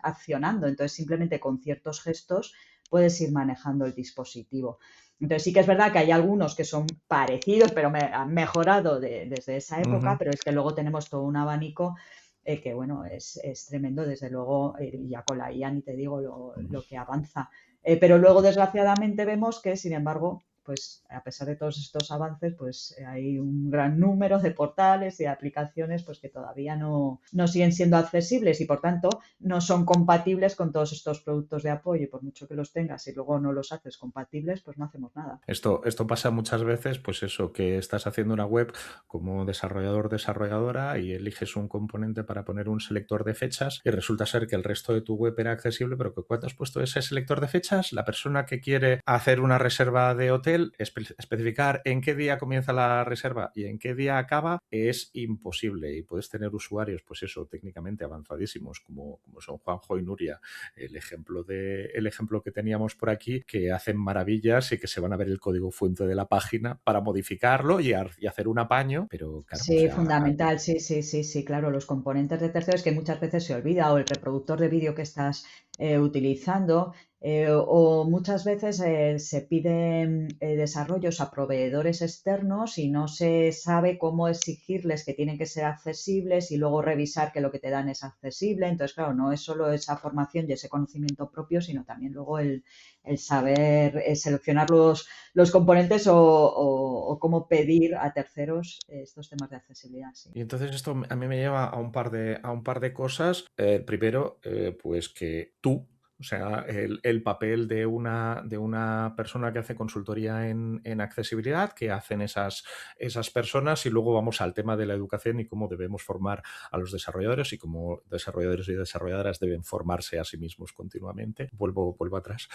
accionando. Entonces, simplemente con ciertos gestos puedes ir manejando el dispositivo. Entonces, sí que es verdad que hay algunos que son parecidos, pero han mejorado desde esa época, pero es que luego tenemos todo un abanico que, bueno, es tremendo, desde luego, ya con la IA ni te digo lo que avanza. Pero luego, desgraciadamente, vemos que, sin embargo, pues a pesar de todos estos avances, pues hay un gran número de portales y de aplicaciones pues que todavía no siguen siendo accesibles y, por tanto, no son compatibles con todos estos productos de apoyo. Y por mucho que los tengas y luego no los haces compatibles, pues no hacemos nada. Esto pasa muchas veces, pues eso, que estás haciendo una web como desarrolladora y eliges un componente para poner un selector de fechas y resulta ser que el resto de tu web era accesible, pero que cuando has puesto ese selector de fechas, la persona que quiere hacer una reserva de hotel, especificar en qué día comienza la reserva y en qué día acaba, es imposible. Y puedes tener usuarios, pues eso, técnicamente avanzadísimos, como son Juanjo y Nuria, el ejemplo que teníamos por aquí, que hacen maravillas y que se van a ver el código fuente de la página para modificarlo y hacer un apaño, pero claro, sí, fundamental, sí, claro, los componentes de terceros que muchas veces se olvida, o el reproductor de vídeo que estás utilizando, o muchas veces se piden desarrollos a proveedores externos y no se sabe cómo exigirles que tienen que ser accesibles y luego revisar que lo que te dan es accesible. Entonces, claro, no es solo esa formación y ese conocimiento propio, sino también luego el saber seleccionar los componentes o cómo pedir a terceros estos temas de accesibilidad. Sí. Y entonces esto a mí me lleva a un par de cosas. Primero, pues que tú, o sea, el papel de una persona que hace consultoría en accesibilidad, que hacen esas personas, y luego vamos al tema de la educación y cómo debemos formar a los desarrolladores y cómo desarrolladores y desarrolladoras deben formarse a sí mismos continuamente. Vuelvo atrás.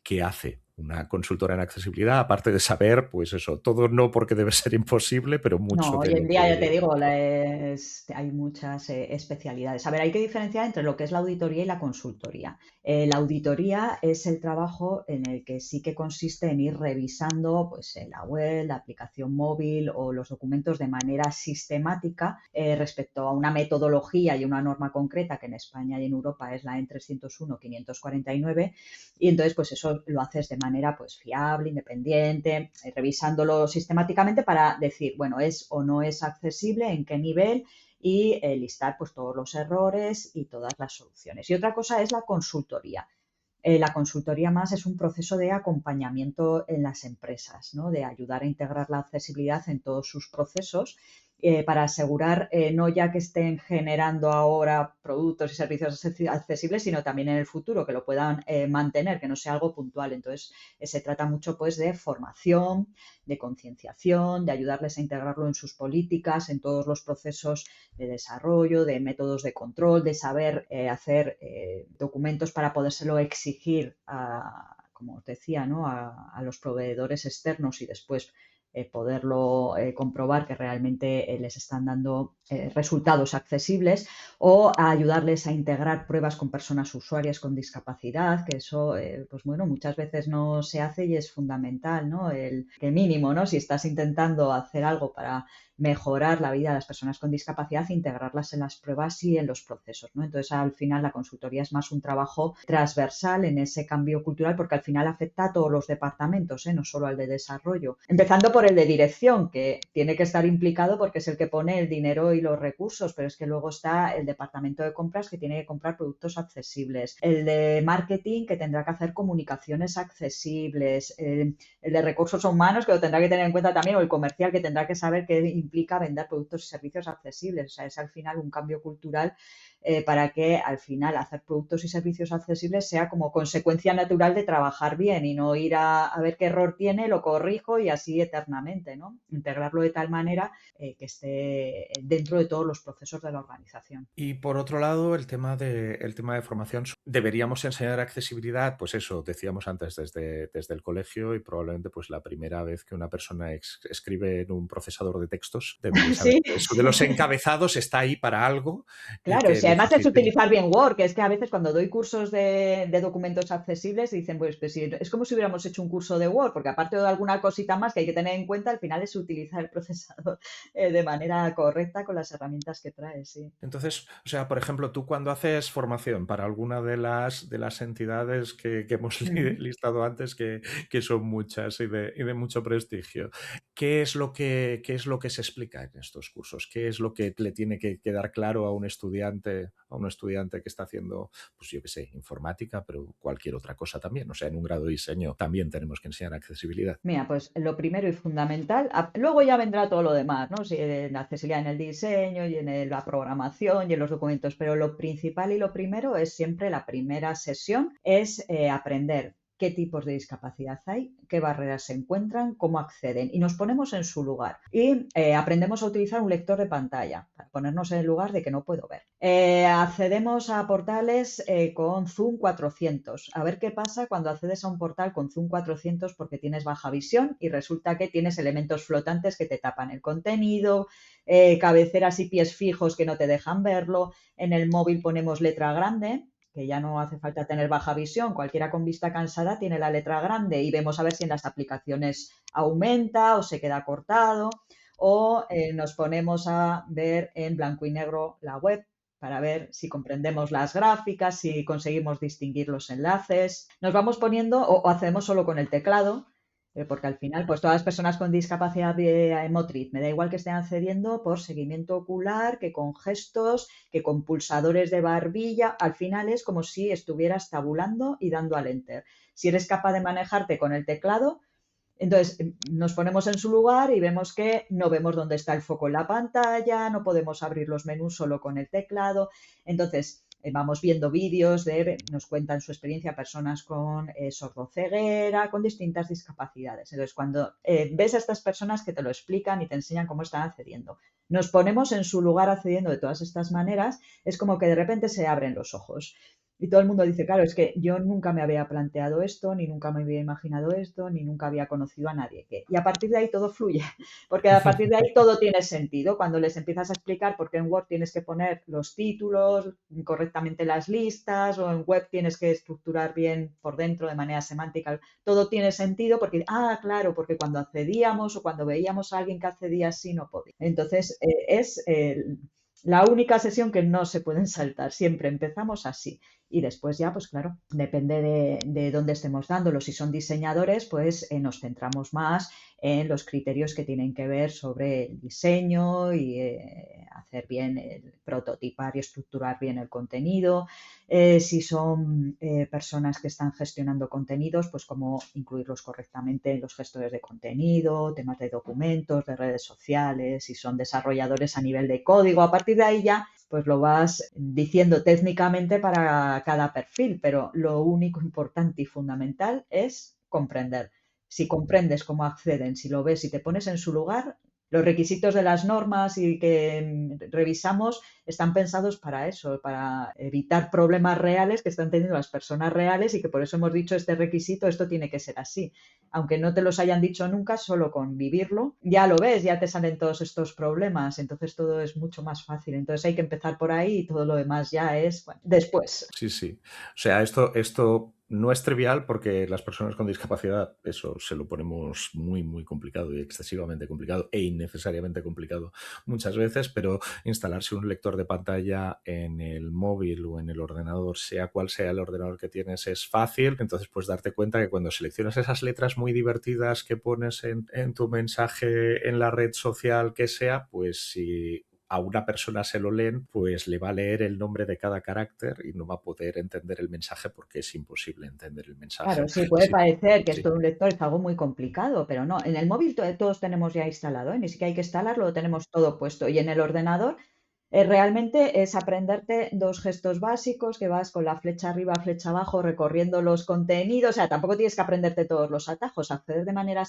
¿Qué hace una consultora en accesibilidad? Aparte de saber, pues eso, todo no, porque debe ser imposible, pero mucho. No, hoy en día, ya te digo, hay muchas especialidades. A ver, hay que diferenciar entre lo que es la auditoría y la consultoría. La auditoría es el trabajo en el que sí que consiste en ir revisando pues, la web, la aplicación móvil o los documentos de manera sistemática respecto a una metodología y una norma concreta que en España y en Europa es la EN 301-549, y entonces pues eso lo haces de manera pues fiable, independiente, revisándolo sistemáticamente para decir, bueno, es o no es accesible, en qué nivel, y listar pues todos los errores y todas las soluciones. Y otra cosa es la consultoría. La consultoría más es un proceso de acompañamiento en las empresas, ¿no? De ayudar a integrar la accesibilidad en todos sus procesos para asegurar no ya que estén generando ahora productos y servicios accesibles, sino también en el futuro que lo puedan mantener, que no sea algo puntual. Entonces, se trata mucho pues de formación, de concienciación, de ayudarles a integrarlo en sus políticas, en todos los procesos de desarrollo, de métodos de control, de saber hacer documentos para podérselo exigir como os decía, ¿no? a los proveedores externos y después poderlo comprobar que realmente les están dando resultados accesibles, o a ayudarles a integrar pruebas con personas usuarias con discapacidad, que eso, pues bueno, muchas veces no se hace y es fundamental, ¿no? El que mínimo, ¿no? Si estás intentando hacer algo para mejorar la vida de las personas con discapacidad, integrarlas en las pruebas y en los procesos, ¿no? Entonces, al final, la consultoría es más un trabajo transversal en ese cambio cultural, porque al final afecta a todos los departamentos, no solo al de desarrollo. Empezando por el de dirección, que tiene que estar implicado porque es el que pone el dinero y los recursos, pero es que luego está el departamento de compras, que tiene que comprar productos accesibles, el de marketing, que tendrá que hacer comunicaciones accesibles, el de recursos humanos, que lo tendrá que tener en cuenta también, o el comercial, que tendrá que saber qué implica vender productos y servicios accesibles. O sea, es al final un cambio cultural para que al final hacer productos y servicios accesibles sea como consecuencia natural de trabajar bien y no ir a ver qué error tiene, lo corrijo y así eternamente, ¿no? Integrarlo de tal manera que esté dentro de todos los procesos de la organización. Y por otro lado, el tema de formación. Deberíamos enseñar accesibilidad, pues eso, decíamos antes, desde el colegio, y probablemente pues la primera vez que una persona escribe en un procesador de textos, debería saber Sí. que eso de los encabezados está ahí para algo. Claro, si además es utilizar bien Word, que es que a veces cuando doy cursos de documentos accesibles dicen, pues es como si hubiéramos hecho un curso de Word, porque aparte de alguna cosita más que hay que tener en cuenta, al final es utilizar el procesador de manera correcta con las herramientas que trae, sí. Entonces, o sea, por ejemplo, tú cuando haces formación para alguna de las entidades que hemos listado antes, que son muchas y de mucho prestigio, ¿qué es lo que se explica en estos cursos? ¿Qué es lo que le tiene que quedar claro a un estudiante que está haciendo, pues yo qué sé, informática, pero cualquier otra cosa también? O sea, en un grado de diseño también tenemos que enseñar accesibilidad. Mira, pues lo primero y fundamental, luego ya vendrá todo lo demás, ¿no? Sí, en la accesibilidad en el diseño y en la programación y en los documentos, pero lo principal y lo primero es siempre la primera sesión, es aprender qué tipos de discapacidad hay, qué barreras se encuentran, cómo acceden, y nos ponemos en su lugar y aprendemos a utilizar un lector de pantalla para ponernos en el lugar de que no puedo ver. Accedemos a portales con Zoom 400. A ver qué pasa cuando accedes a un portal con Zoom 400 porque tienes baja visión y resulta que tienes elementos flotantes que te tapan el contenido, cabeceras y pies fijos que no te dejan verlo. En el móvil ponemos letra grande, que ya no hace falta tener baja visión, cualquiera con vista cansada tiene la letra grande, y vemos a ver si en las aplicaciones aumenta o se queda cortado, o nos ponemos a ver en blanco y negro la web para ver si comprendemos las gráficas, si conseguimos distinguir los enlaces. Nos vamos poniendo o hacemos solo con el teclado, porque al final, pues todas las personas con discapacidad motriz, me da igual que estén accediendo por seguimiento ocular, que con gestos, que con pulsadores de barbilla. Al final es como si estuvieras tabulando y dando al enter. Si eres capaz de manejarte con el teclado, entonces nos ponemos en su lugar y vemos que no vemos dónde está el foco en la pantalla, no podemos abrir los menús solo con el teclado. Entonces vamos viendo vídeos, nos cuentan su experiencia personas con sordoceguera, con distintas discapacidades. Entonces, cuando ves a estas personas que te lo explican y te enseñan cómo están accediendo, nos ponemos en su lugar accediendo de todas estas maneras, es como que de repente se abren los ojos. Y todo el mundo dice, claro, es que yo nunca me había planteado esto, ni nunca me había imaginado esto, ni nunca había conocido a nadie. Y a partir de ahí todo fluye, porque a partir de ahí todo tiene sentido. Cuando les empiezas a explicar por qué en Word tienes que poner los títulos, correctamente las listas, o en web tienes que estructurar bien por dentro de manera semántica, todo tiene sentido porque, claro, porque cuando accedíamos o cuando veíamos a alguien que accedía así no podía. Entonces, es la única sesión que no se pueden saltar. Siempre empezamos así. Y después ya, pues claro, depende de dónde estemos dándolo. Si son diseñadores, pues nos centramos más en los criterios que tienen que ver sobre el diseño y hacer bien, prototipar y estructurar bien el contenido. Si son personas que están gestionando contenidos, pues cómo incluirlos correctamente en los gestores de contenido, temas de documentos, de redes sociales. Si son desarrolladores a nivel de código, a partir de ahí ya pues lo vas diciendo técnicamente para cada perfil, pero lo único importante y fundamental es comprender. Si comprendes cómo acceden, si lo ves, si te pones en su lugar, los requisitos de las normas y que revisamos están pensados para eso, para evitar problemas reales que están teniendo las personas reales y que por eso hemos dicho este requisito, esto tiene que ser así. Aunque no te los hayan dicho nunca, solo con vivirlo, ya lo ves, ya te salen todos estos problemas, entonces todo es mucho más fácil. Entonces hay que empezar por ahí y todo lo demás ya es, bueno, después. Sí, sí. O sea, esto no es trivial porque las personas con discapacidad, eso se lo ponemos muy, muy complicado y excesivamente complicado e innecesariamente complicado muchas veces, pero instalarse un lector de pantalla en el móvil o en el ordenador, sea cual sea el ordenador que tienes, es fácil. Entonces puedes darte cuenta que cuando seleccionas esas letras muy divertidas que pones en tu mensaje en la red social que sea, pues si a una persona se lo leen, pues le va a leer el nombre de cada carácter y no va a poder entender el mensaje porque es imposible entender el mensaje. Claro, sí, puede Sí, parecer que sí. esto de un lector es algo muy complicado, pero no. En el móvil todos tenemos ya instalado, ¿eh? Ni siquiera hay que instalarlo, lo tenemos todo puesto. Y en el ordenador realmente es aprenderte 2 gestos básicos, que vas con la flecha arriba, flecha abajo, recorriendo los contenidos. O sea, tampoco tienes que aprenderte todos los atajos. Acceder de manera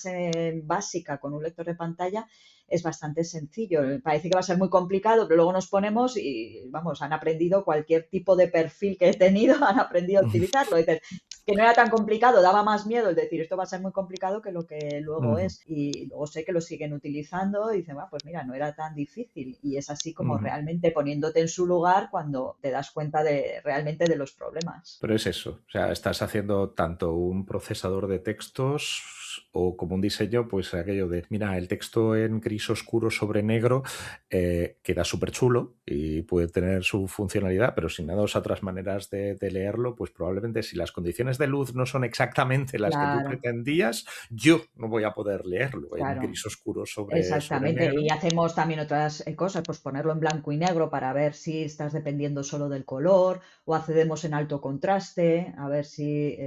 básica con un lector de pantalla es bastante sencillo. Parece que va a ser muy complicado, pero luego nos ponemos y, vamos, han aprendido cualquier tipo de perfil que he tenido, han aprendido a utilizarlo. Dices, que no era tan complicado, daba más miedo el decir esto va a ser muy complicado que lo que luego Ujú, es. Y luego sé que lo siguen utilizando y dicen, bueno, pues mira, no era tan difícil. Y es así como ujú. realmente poniéndote en su lugar cuando te das cuenta de realmente de los problemas. Pero es eso, o sea, estás haciendo tanto un procesador de textos o como un diseño, pues aquello de, mira, el texto en gris oscuro sobre negro queda súper chulo y puede tener su funcionalidad, pero si me das otras maneras de leerlo, pues probablemente si las condiciones de luz no son exactamente las que tú Claro, pretendías, yo no voy a poder leerlo en claro. gris oscuro sobre Exactamente, negro. y hacemos también otras cosas, pues ponerlo en blanco y negro para ver si estás dependiendo solo del color o accedemos en alto contraste, a ver si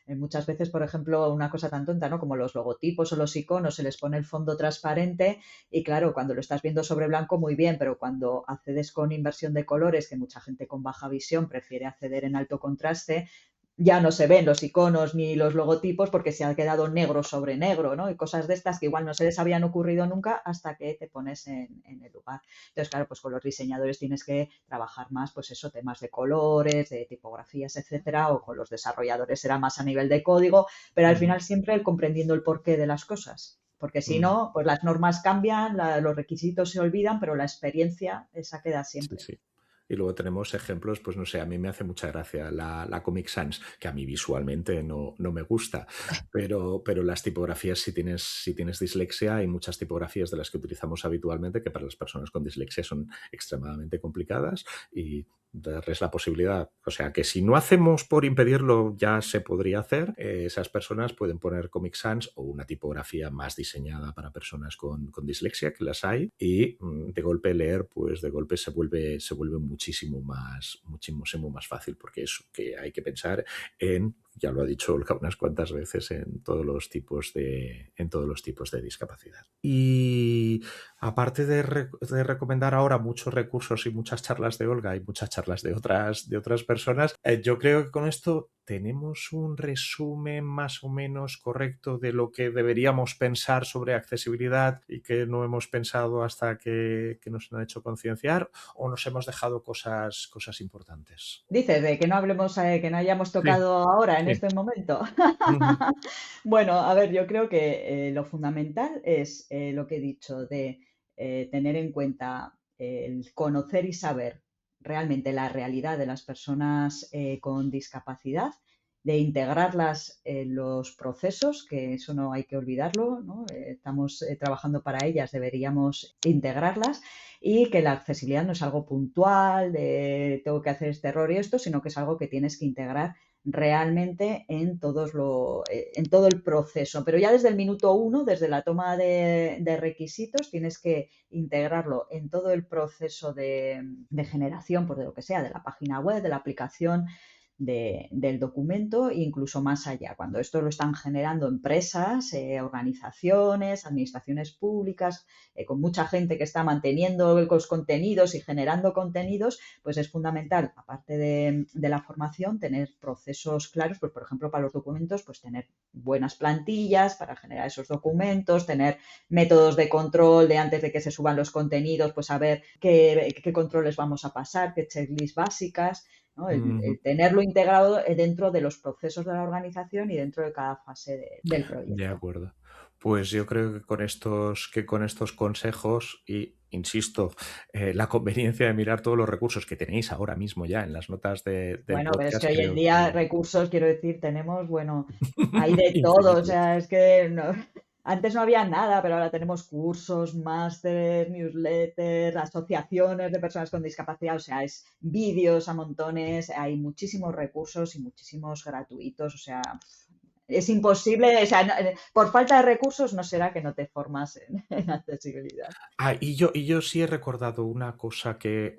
muchas veces, por ejemplo, una cosa tan tonta, ¿no? Como los logotipos o los iconos, se les pone el fondo transparente y claro, cuando lo estás viendo sobre blanco muy bien, pero cuando accedes con inversión de colores, que mucha gente con baja visión prefiere acceder en alto contraste, ya no se ven los iconos ni los logotipos porque se ha quedado negro sobre negro, ¿no? Y cosas de estas que igual no se les habían ocurrido nunca hasta que te pones en el lugar. Entonces, claro, pues con los diseñadores tienes que trabajar más, pues eso, temas de colores, de tipografías, etcétera, o con los desarrolladores será más a nivel de código, pero al Ujú, final siempre el comprendiendo el porqué de las cosas. Porque si ujú. no, pues las normas cambian, los requisitos se olvidan, pero la experiencia esa queda Sí, siempre. sí. Y luego tenemos ejemplos, pues no sé, a mí me hace mucha gracia la Comic Sans, que a mí visualmente no me gusta, pero las tipografías, si tienes dislexia, hay muchas tipografías de las que utilizamos habitualmente que para las personas con dislexia son extremadamente complicadas y darles la posibilidad, o sea, que si no hacemos por impedirlo ya se podría hacer, esas personas pueden poner Comic Sans o una tipografía más diseñada para personas con dislexia, que las hay, y de golpe leer, pues de golpe se vuelve muchísimo más fácil, porque eso que hay que pensar en, ya lo ha dicho Olga unas cuantas veces, en todos los tipos de discapacidad. Y aparte de recomendar ahora muchos recursos y muchas charlas de Olga y muchas charlas de otras personas, yo creo que con esto tenemos un resumen más o menos correcto de lo que deberíamos pensar sobre accesibilidad y que no hemos pensado hasta que nos han hecho concienciar, o nos hemos dejado cosas importantes. Dices, de que no hablemos, que no hayamos Sí, tocado ahora, en sí. este momento. Ujú, Bueno, a ver, yo creo que lo fundamental es lo que he dicho de tener en cuenta el conocer y saber realmente la realidad de las personas con discapacidad, de integrarlas en los procesos, que eso no hay que olvidarlo, ¿no? Estamos trabajando para ellas, deberíamos integrarlas y que la accesibilidad no es algo puntual, de tengo que hacer este error y esto, sino que es algo que tienes que integrar realmente en en todo el proceso. Pero ya desde el minuto uno, desde la toma de requisitos, tienes que integrarlo en todo el proceso de generación, por de lo que sea, de la página web, de la aplicación, del documento, incluso más allá. Cuando esto lo están generando empresas, organizaciones, administraciones públicas, con mucha gente que está manteniendo los contenidos y generando contenidos, pues es fundamental, aparte de la formación, tener procesos claros, pues por ejemplo para los documentos, pues tener buenas plantillas para generar esos documentos, tener métodos de control de antes de que se suban los contenidos, pues saber qué controles vamos a pasar, qué checklists básicas, ¿no? El tenerlo integrado dentro de los procesos de la organización y dentro de cada fase del proyecto. De acuerdo. Pues yo creo que con estos consejos, y insisto, la conveniencia de mirar todos los recursos que tenéis ahora mismo ya en las notas del bueno, podcast. Pero es que hoy en día recursos, quiero decir, tenemos, hay de todo, o sea, es que antes no había nada, pero ahora tenemos cursos, máster, newsletters, asociaciones de personas con discapacidad, o sea, es vídeos a montones, hay muchísimos recursos y muchísimos gratuitos, o sea, es imposible, o sea, por falta de recursos no será que no te formas en accesibilidad. Y yo sí he recordado una cosa que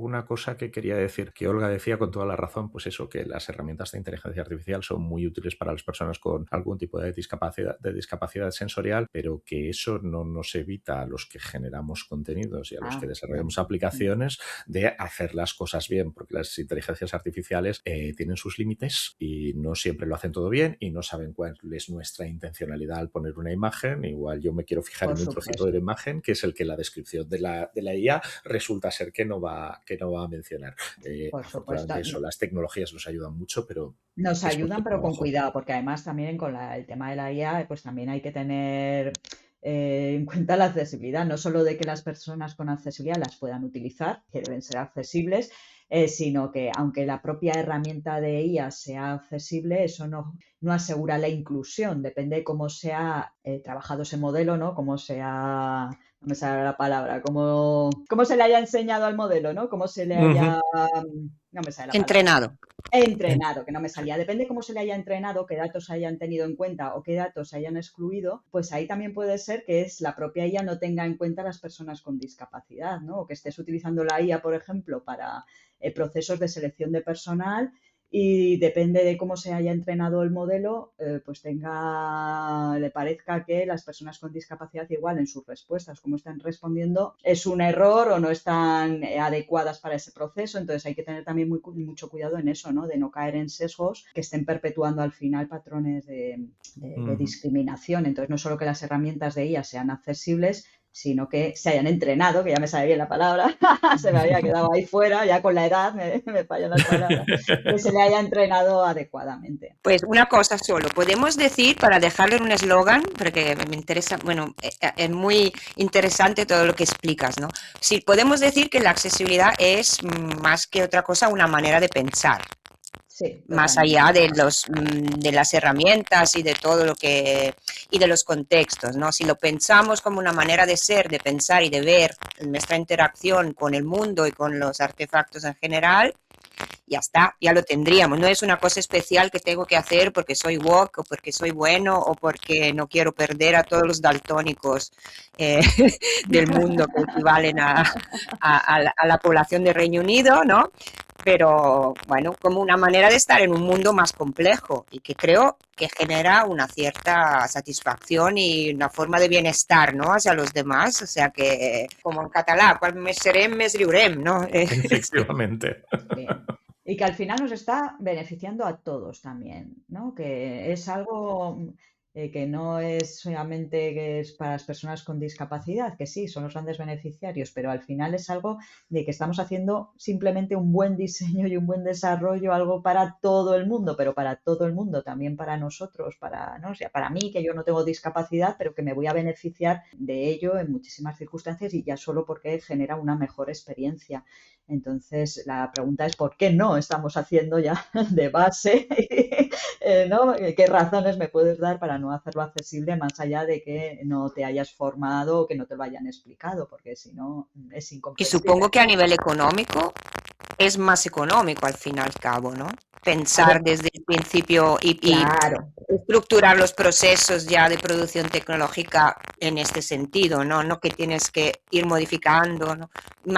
quería decir, que Olga decía con toda la razón, pues eso, que las herramientas de inteligencia artificial son muy útiles para las personas con algún tipo de discapacidad sensorial, pero que eso no nos evita a los que generamos contenidos y a los que desarrollamos aplicaciones de hacer las cosas bien, porque las inteligencias artificiales tienen sus límites y no siempre lo hacen todo bien y no saben cuál es nuestra intencionalidad al poner una imagen. Igual yo me quiero fijar en un trocito de la imagen, que es el que la descripción de la IA resulta ser que no va a mencionar. Afortunadamente eso, las tecnologías nos ayudan mucho, pero... Nos ayudan, pero con cuidado, porque además también con el tema de la IA, pues también hay que tener en cuenta la accesibilidad, no solo de que las personas con accesibilidad las puedan utilizar, que deben ser accesibles, sino que aunque la propia herramienta de IA sea accesible, eso no asegura la inclusión, depende de cómo sea trabajado ese modelo, ¿no? Cómo sea, no me sale la palabra, cómo se le haya enseñado al modelo, ¿no? Cómo se le haya... No me sale la palabra. Entrenado, que no me salía. Depende de cómo se le haya entrenado, qué datos hayan tenido en cuenta o qué datos hayan excluido, pues ahí también puede ser que la propia IA no tenga en cuenta a las personas con discapacidad, ¿no? O que estés utilizando la IA, por ejemplo, para procesos de selección de personal y depende de cómo se haya entrenado el modelo, pues le parezca que las personas con discapacidad igual en sus respuestas, como están respondiendo, es un error o no están adecuadas para ese proceso. Entonces hay que tener también mucho cuidado en eso, ¿no? De no caer en sesgos que estén perpetuando al final patrones de discriminación. Entonces no solo que las herramientas de IA sean accesibles, sino que se hayan entrenado, que ya me sabe bien la palabra, se me había quedado ahí fuera, ya con la edad me fallan las palabras, que se le haya entrenado adecuadamente. Pues una cosa solo, podemos decir, para dejarle un eslogan, porque me interesa, es muy interesante todo lo que explicas, ¿no? Sí, podemos decir que la accesibilidad es más que otra cosa una manera de pensar. Sí, más allá de las herramientas y de todo lo que y de los contextos, ¿no? Si lo pensamos como una manera de ser, de pensar y de ver nuestra interacción con el mundo y con los artefactos en general, ya está, ya lo tendríamos. No es una cosa especial que tengo que hacer porque soy woke o porque soy bueno o porque no quiero perder a todos los daltónicos del mundo que equivalen a la población de Reino Unido, ¿no? Pero bueno, como una manera de estar en un mundo más complejo y que creo que genera una cierta satisfacción y una forma de bienestar, ¿no? Hacia los demás, o sea que, como en catalán, quan més serem, més riurem, ¿no? Efectivamente. Bien. Y que al final nos está beneficiando a todos también, ¿no? Que es algo que no es solamente que es para las personas con discapacidad, que sí, son los grandes beneficiarios, pero al final es algo de que estamos haciendo simplemente un buen diseño y un buen desarrollo, algo para todo el mundo, pero para todo el mundo, también para nosotros, ¿no? O sea, para mí, que yo no tengo discapacidad, pero que me voy a beneficiar de ello en muchísimas circunstancias y ya solo porque genera una mejor experiencia. Entonces, la pregunta es ¿por qué no estamos haciendo ya de base? ¿No? ¿Qué razones me puedes dar para no hacerlo accesible más allá de que no te hayas formado o que no te lo hayan explicado? Porque si no, es incomprensible. Y supongo que a nivel económico es más económico al fin y al cabo, ¿no? pensar desde el principio y Claro. estructurar los procesos ya de producción tecnológica en este sentido, ¿no? No que tienes que ir modificando, ¿no?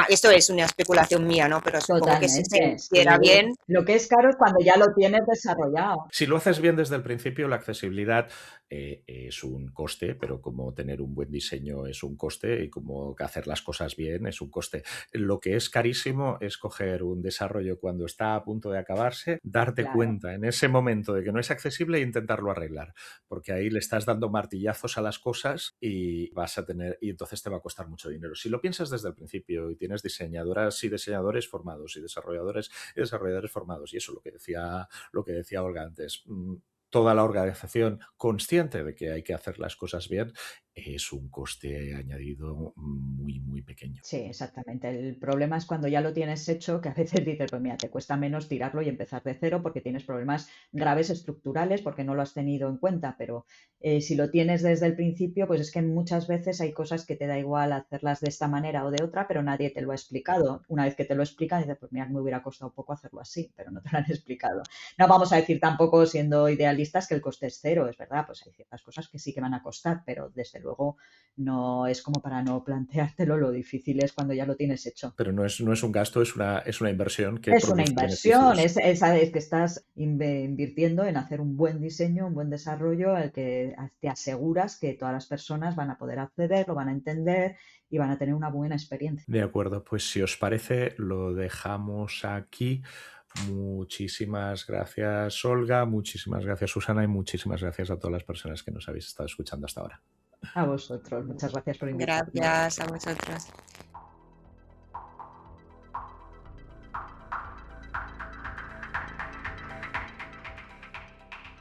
Esto es una especulación mía, ¿no? Pero supongo que si se Totalmente, hiciera sí. bien. Lo que es caro es cuando ya lo tienes desarrollado. Si lo haces bien desde el principio, la accesibilidad es un coste, pero como tener un buen diseño es un coste y como hacer las cosas bien es un coste. Lo que es carísimo es coger un desarrollo cuando está a punto de acabarse, darte Claro. cuenta en ese momento de que no es accesible e intentarlo arreglar, porque ahí le estás dando martillazos a las cosas y vas a tener, y entonces te va a costar mucho dinero. Si lo piensas desde el principio y tienes diseñadoras y diseñadores formados y desarrolladores formados, y eso lo que decía Olga antes, toda la organización consciente de que hay que hacer las cosas bien, es un coste añadido muy, muy pequeño. Sí, exactamente. El problema es cuando ya lo tienes hecho, que a veces dices, pues mira, te cuesta menos tirarlo y empezar de cero porque tienes problemas graves estructurales porque no lo has tenido en cuenta, pero si lo tienes desde el principio, pues es que muchas veces hay cosas que te da igual hacerlas de esta manera o de otra, pero nadie te lo ha explicado. Una vez que te lo explican, dices, pues mira, me hubiera costado un poco hacerlo así, pero no te lo han explicado. No vamos a decir tampoco, siendo idealistas, que el coste es cero, es verdad, pues hay ciertas cosas que sí que van a costar, pero desde luego no es como para no planteártelo, lo difícil es cuando ya lo tienes hecho. Pero no es un gasto, es una inversión que Es una produce inversión, beneficios. es que estás invirtiendo en hacer un buen diseño, un buen desarrollo, al que te aseguras que todas las personas van a poder acceder, lo van a entender y van a tener una buena experiencia. De acuerdo, pues si os parece, lo dejamos aquí. Muchísimas gracias, Olga, muchísimas gracias, Susana, y muchísimas gracias a todas las personas que nos habéis estado escuchando hasta ahora. A vosotros, muchas gracias por invitarme. Gracias a vosotros.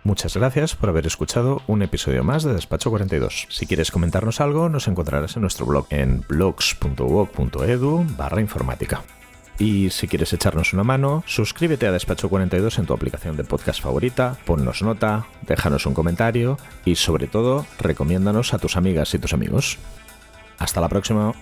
Muchas gracias por haber escuchado un episodio más de Despacho 42. Si quieres comentarnos algo, nos encontrarás en nuestro blog en blogs.uoc.edu/informática. Y si quieres echarnos una mano, suscríbete a Despacho 42 en tu aplicación de podcast favorita, ponnos nota, déjanos un comentario y sobre todo, recomiéndanos a tus amigas y tus amigos. Hasta la próxima.